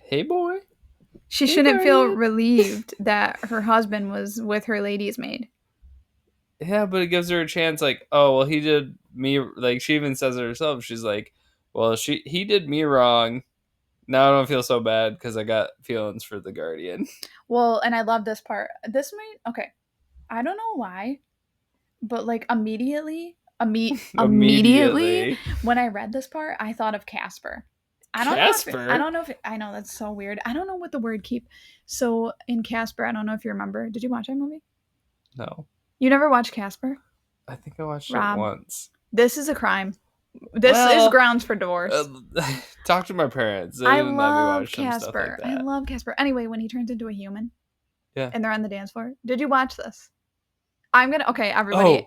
hey, boy. She shouldn't feel relieved that her husband was with her lady's maid. Yeah, but it gives her a chance, like, oh, well, he did me, like, she even says it herself. She's like, well, he did me wrong. Now I don't feel so bad because I got feelings for the guardian. Well, and I love this part. Okay. I don't know why, but like immediately when I read this part, I thought of Casper. I know that's so weird. I don't know what the word keep. So in Casper, I don't know if you remember. Did you watch that movie? No. You never watched Casper? I think I watched Rob, it once. This is a crime. This is grounds for divorce. Talk to my parents. I love Casper. Like I love Casper. Anyway, when he turns into a human. Yeah. And they're on the dance floor. Did you watch this? Okay, everybody. Oh,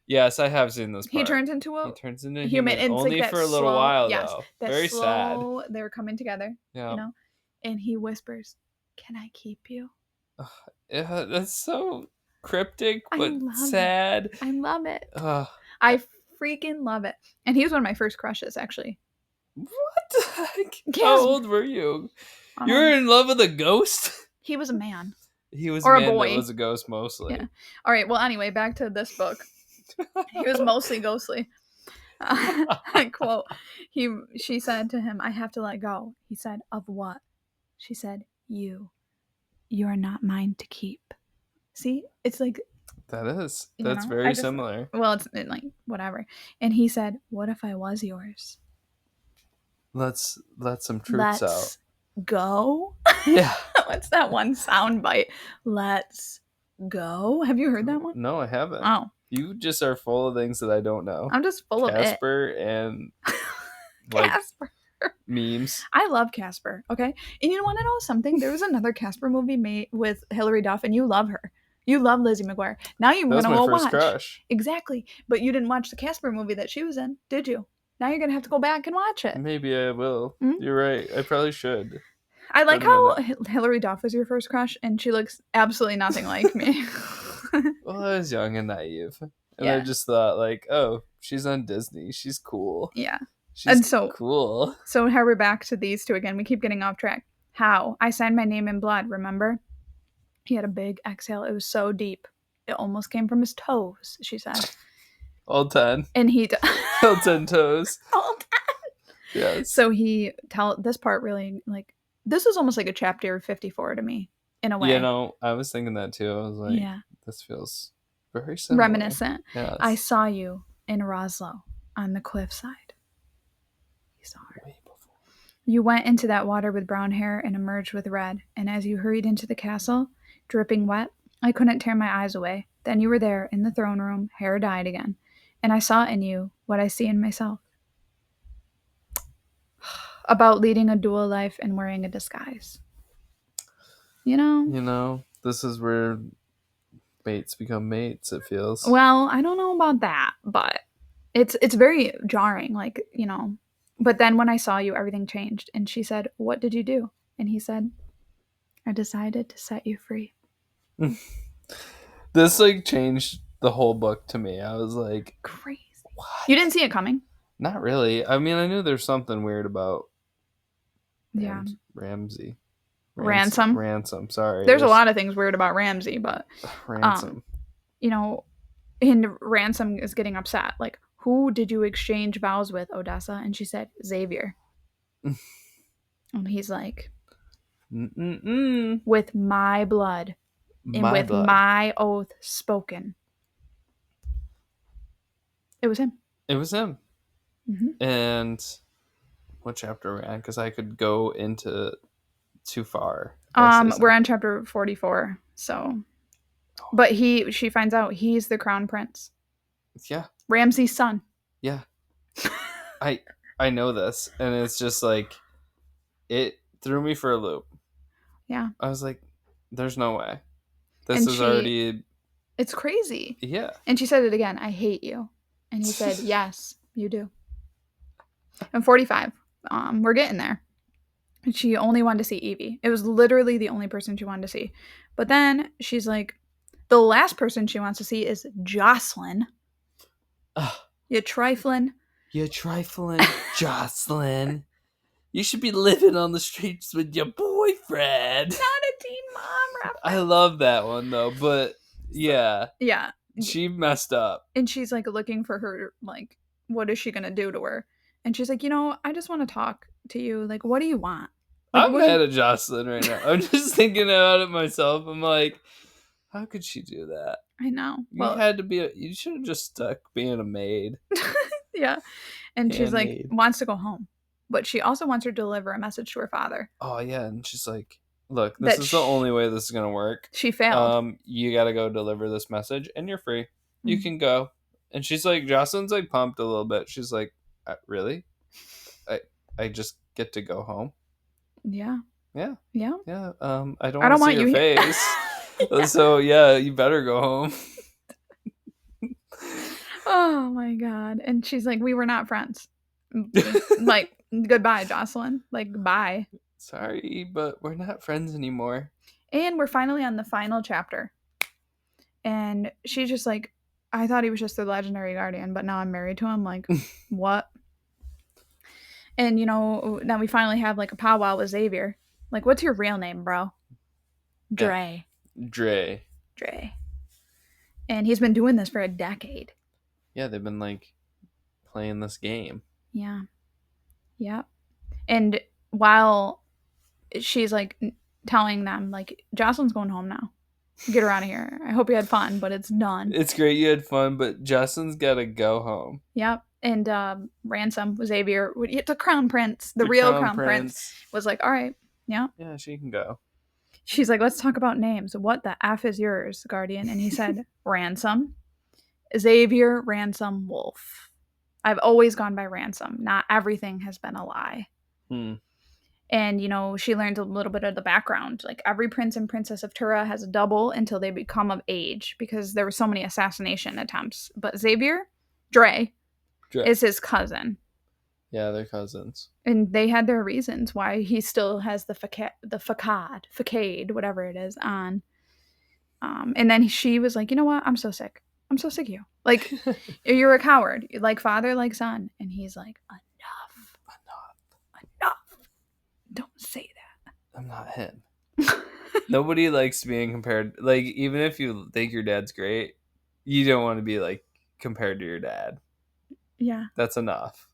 yes, I have seen this part. He turns into a human. Only like for a little while, though. Very sad. They were coming together. Yeah. And he whispers, "Can I keep you?" Yeah, that's so cryptic but sad. I love it. I freaking love it. And he was one of my first crushes, actually. What the heck? How old were you? You were in love with a ghost? He was a man. He was a man that was a ghost mostly. Yeah. All right. Well, anyway, back to this book. He was mostly ghostly. Quote, she said to him, I have to let go. He said, of what? She said, you are not mine to keep. See, it's like, That is. you That's know, I very just, similar. well, it's like, whatever. And he said, what if I was yours? Let's let some truths out. Let's go. Yeah. What's that one sound bite? Let's go. Have you heard that one? No, I haven't. Oh, You just are full of things that I don't know. I'm just full of it. Casper and like Casper. memes. I love Casper. Okay, and you want to know something? There was another Casper movie made with Hilary Duff, and you love her. You love Lizzie McGuire. Now you're That was gonna my go first watch. crush. Exactly, but you didn't watch the Casper movie that she was in, did you? Now you're gonna have to go back and watch it. Maybe I will. Mm? You're right. I probably should. I like Been a how minute. Hilary Duff was your first crush, and she looks absolutely nothing like me. Well, I was young and naive, and I Yeah, just thought like, oh, she's on Disney. She's cool. yeah. She's And so cool. how we're back to these two again. We keep getting off track. How I signed my name in blood. Remember? He had a big exhale. It was so deep. It almost came from his toes, she said. All 10. And he All 10 toes. all 10. Yes. So he this part really, like, this was almost like a chapter 54 to me in a way. You know, I was thinking that too. I was like, Yeah. this feels very similar. Reminiscent. Yes. I saw you in Roslo on the cliffside. He saw her. Way before. You went into that water with brown hair and emerged with red. And as you hurried into the castle, dripping wet, I couldn't tear my eyes away. Then you were there in the throne room, hair dyed again. And I saw in you what I see in myself. About leading a dual life and wearing a disguise. You know? This is where mates become mates, it feels. Well, I don't know about that, but it's very jarring, like, But then when I saw you, everything changed. And she said, what did you do? And he said, I decided to set you free. This like changed the whole book to me. I was like, Crazy. what? You didn't see it coming? Not really. I mean, I knew there's something weird about Ransom. Ransom, sorry. There's a lot of things weird about Ramsey, but Ransom. And Ransom is getting upset. Like, who did you exchange vows with, Odessa? And she said, Xavier. And he's like, with my blood and my oath spoken. It was him. It was him. Mm-hmm. And what chapter are we on? Because I could go into too far. We're on chapter 44. So, but she finds out he's the crown prince. Yeah. Ramsey's son. Yeah. I know this, and it's just like it threw me for a loop. Yeah. I was like, "There's no way. This is already." It's crazy. Yeah. And she said it again. I hate you. And he said, yes, you do. And 45. We're getting there. And she only wanted to see Evie. It was literally the only person she wanted to see. But then she's like, the last person she wants to see is Jocelyn. You trifling. You trifling Jocelyn. You should be living on the streets with your boyfriend. Not a Teen Mom reference. I love that one though, but yeah. Yeah. She messed up. And she's like looking for her, like, what is she going to do to her? And she's like, I just want to talk to you. Like, what do you want? Like, I'm mad at Jocelyn right now. I'm just thinking about it myself. I'm like, how could she do that? I know. You should have just stuck being a maid. Yeah. And she's like, wants to go home. But she also wants her to deliver a message to her father. Oh, yeah. And she's like, look, this is the only way this is going to work. She failed. You got to go deliver this message and you're free. You can go. And she's like, Jocelyn's like pumped a little bit. She's like, really? I just get to go home? Yeah. Yeah. Yeah. Yeah. I don't want to see your face. Yeah. So, yeah, you better go home. Oh, my God. And she's like, we were not friends. Like, goodbye, Jocelyn. Like, bye. Sorry, but we're not friends anymore. And we're finally on the final chapter. And she's just like, I thought he was just the legendary guardian, but now I'm married to him. Like, what? And, now we finally have, like, a powwow with Xavier. Like, what's your real name, bro? Dre. Dre. And he's been doing this for a decade. Yeah, they've been, like, playing this game. Yeah. Yeah. And while she's like, telling them, like, Jocelyn's going home now. Get her out of here. I hope you had fun, but it's done. It's great you had fun, but Justin's got to go home. Yep. And Ransom, Xavier, the crown prince, the The real crown crown prince, was like, all right, yeah. Yeah, she can go. She's like, let's talk about names. What the F is yours, Guardian? And he said, Ransom. Xavier Ransom Wolf. I've always gone by Ransom. Not everything has been a lie. And, she learns a little bit of the background. Like, every prince and princess of Tura has a double until they become of age because there were so many assassination attempts. But Xavier, Dre, is his cousin. Yeah, they're cousins. And they had their reasons why he still has the facade, whatever it is, on. And then she was like, you know what? I'm so sick. I'm so sick of you. Like, you're a coward. You're like father, like son. And he's like, enough. Don't say that. I'm not him. Nobody likes being compared. Like, even if you think your dad's great, you don't want to be, like, compared to your dad. Yeah. That's enough.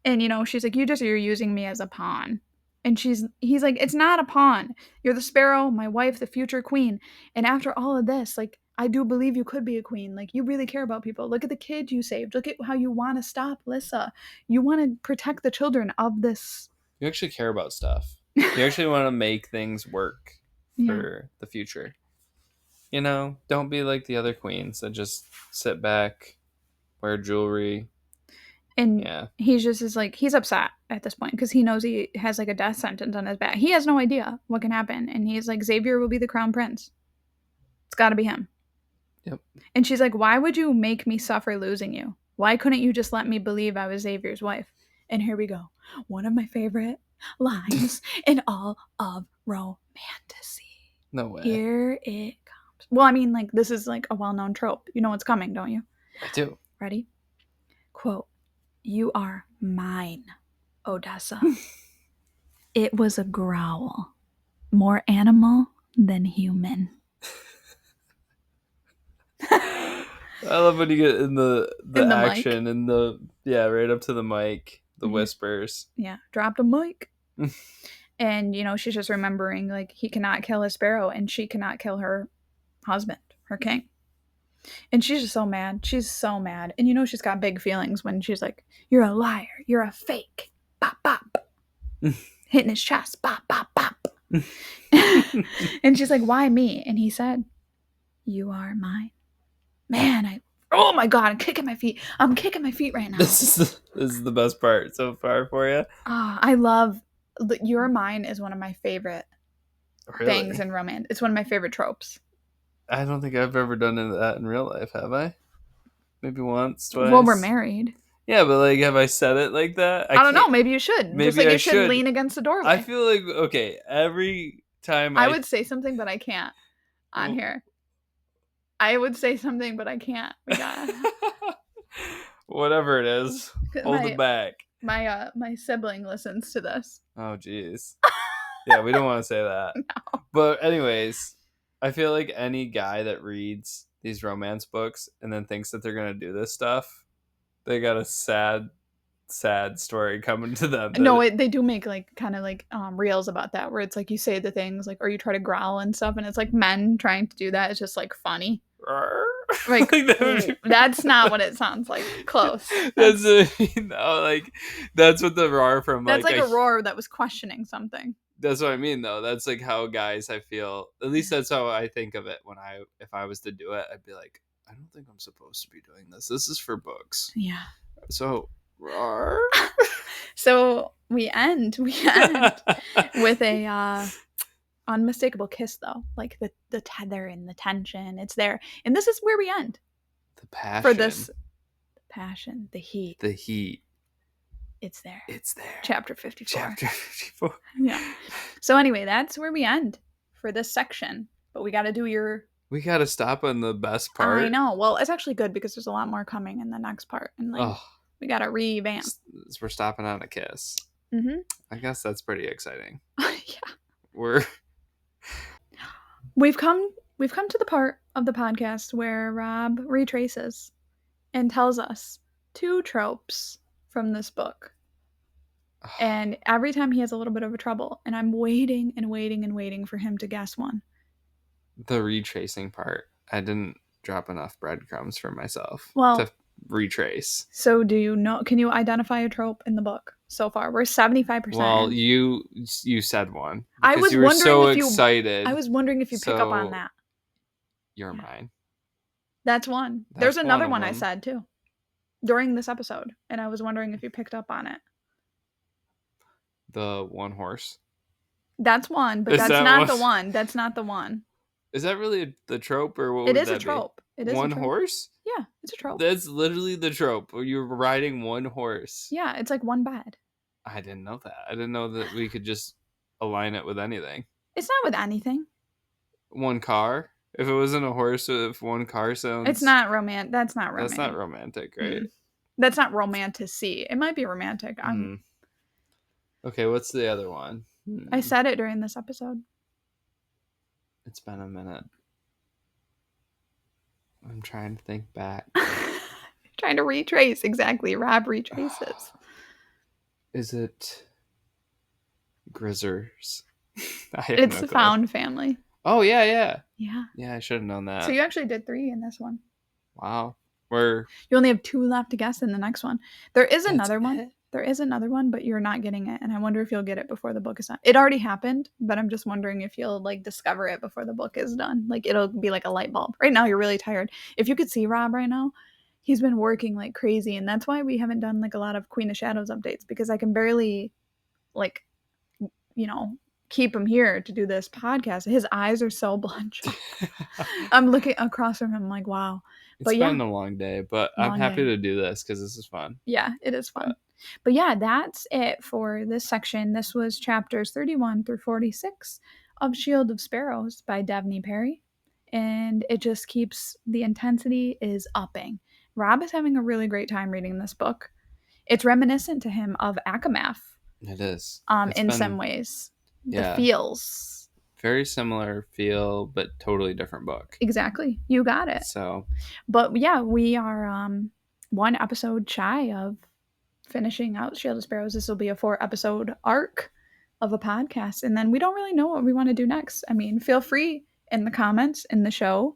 And, she's like, you're using me as a pawn. And he's like, it's not a pawn. You're the sparrow, my wife, the future queen. And after all of this, like, I do believe you could be a queen. Like, you really care about people. Look at the kid you saved. Look at how you want to stop Lissa. You want to protect the children of this. You actually care about stuff. You actually want to make things work for the future. Don't be like the other queens that just sit back, wear jewelry. And he's just he's upset at this point because he knows he has like a death sentence on his back. He has no idea what can happen. And he's like, Xavier will be the crown prince. It's got to be him. Yep. And she's like, why would you make me suffer losing you? Why couldn't you just let me believe I was Xavier's wife? And here we go. One of my favorite lines in all of romantasy. No way. Here it comes. Well, I mean, like, this is like a well-known trope. You know what's coming, don't you? I do. Ready? Quote, you are mine, Odessa. It was a growl. More animal than human. I love when you get in the action mic. and right up to the mic, the whispers. Yeah, dropped a mic. And, she's just remembering, like, he cannot kill a sparrow and she cannot kill her husband, her king. And she's just so mad. She's so mad. And, she's got big feelings when she's like, you're a liar. You're a fake. Bop, bop. Hitting his chest. Bop, bop, bop. And she's like, why me? And he said, you are mine. Man, oh my God, I'm kicking my feet. I'm kicking my feet right now. This is the best part so far for you. I love, you're mine is one of my favorite things in romance. It's one of my favorite tropes. I don't think I've ever done that in real life, have I? Maybe once, twice. Well, we're married. Yeah, but like, have I said it like that? I don't know. Maybe you should. Maybe just like I you should lean against the doorway. I feel like, okay, every time I would say something, but I can't on here. I would say something, but I can't. Whatever it is, hold it back. My sibling listens to this. Oh, jeez. Yeah, we don't want to say that. No. But anyways, I feel like any guy that reads these romance books and then thinks that they're going to do this stuff, they got a sad story coming to them. No, they do make like kind of like reels about that where it's like you say the things like, or you try to growl and stuff, and it's like men trying to do that. It's just like funny. Like that's not what it sounds like. Close. That's what the roar from. That's like a roar that was questioning something. That's what I mean, though. That's like how guys, I feel. At least that's how I think of it. If I was to do it, I'd be like, I don't think I'm supposed to be doing this. This is for books. Yeah. So, roar. So we end with a unmistakable kiss, though. Like the tether and the tension, it's there, and this is where we end. The passion for this. The passion, the heat. The heat. It's there. It's there. Chapter 54. Chapter 54. Yeah. So anyway, that's where we end for this section. But we got to do We got to stop on the best part. I know. Well, it's actually good because there's a lot more coming in the next part, and like we got to revamp. We're stopping on a kiss. Mm-hmm. I guess that's pretty exciting. Yeah. We've come to the part of the podcast where Rob retraces and tells us 2 tropes from this book. And every time he has a little bit of a trouble, and I'm waiting and waiting and waiting for him to guess one. The retracing part, I didn't drop enough breadcrumbs for myself to retrace. So do you know, can you identify a trope in the book so far? We're 75%. Well, you said one I because was you were wondering so if excited. I was wondering if you pick up on that. You're mine. That's one. There's another one I said too during this episode, and I was wondering if you picked up on it. The one horse. That's one, but that's not the one. That's not the one. Is that really the trope, or what It would is that a trope. be? It is one a trope. Horse? Yeah, it's a trope. That's literally the trope. You're riding one horse. Yeah, it's like one bed. I didn't know that. I didn't know that we could just align it with anything. It's not with anything. One car? If it wasn't a horse, if one car sounds... It's not romantic. That's not romantic. That's not romantic, right? That's not romantic-y. It might be romantic. Okay, what's the other one? I said it during this episode. It's been a minute. I'm trying to think back. Trying to retrace. Exactly. Rob retraces. Is it Grizzers? It's the Found Family. Oh, yeah. Yeah. Yeah, I should have known that. So you actually did 3 in this one. Wow. You only have 2 left to guess in the next one. There is another one. There is another one, but you're not getting it. And I wonder if you'll get it before the book is done. It already happened, but I'm just wondering if you'll discover it before the book is done. It'll be like a light bulb. Right now, you're really tired. If you could see Rob right now, he's been working like crazy. And that's why we haven't done a lot of Queen of Shadows updates, because I can barely keep him here to do this podcast. His eyes are so bloodshot. I'm looking across from him, I'm like, wow. It's been a long day, but I'm happy to do this because this is fun. Yeah, it is fun. But yeah, that's it for this section. This was chapters 31 through 46 of Shield of Sparrows by Devney Perry. And it just keeps, the intensity is upping. Rob is having a really great time reading this book. It's reminiscent to him of Akamath. It is. In some ways. Yeah. The feels. Very similar feel, but totally different book. Exactly. You got it. But yeah, we are one episode shy of finishing out Shield of Sparrows. This will be a 4-episode arc of a podcast. And then we don't really know what we want to do next. I mean, feel free in the comments in the show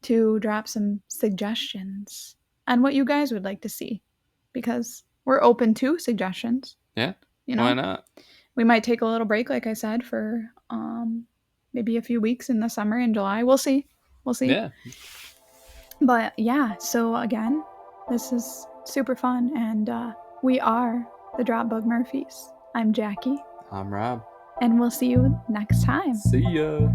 to drop some suggestions on what you guys would like to see, because we're open to suggestions. Yeah. Why not? We might take a little break, like I said, for maybe a few weeks in the summer in July. We'll see. Yeah. But yeah, so again, this is super fun, and we are the Dropbug Murphys. I'm Jackie. I'm Rob. And we'll see you next time. See ya.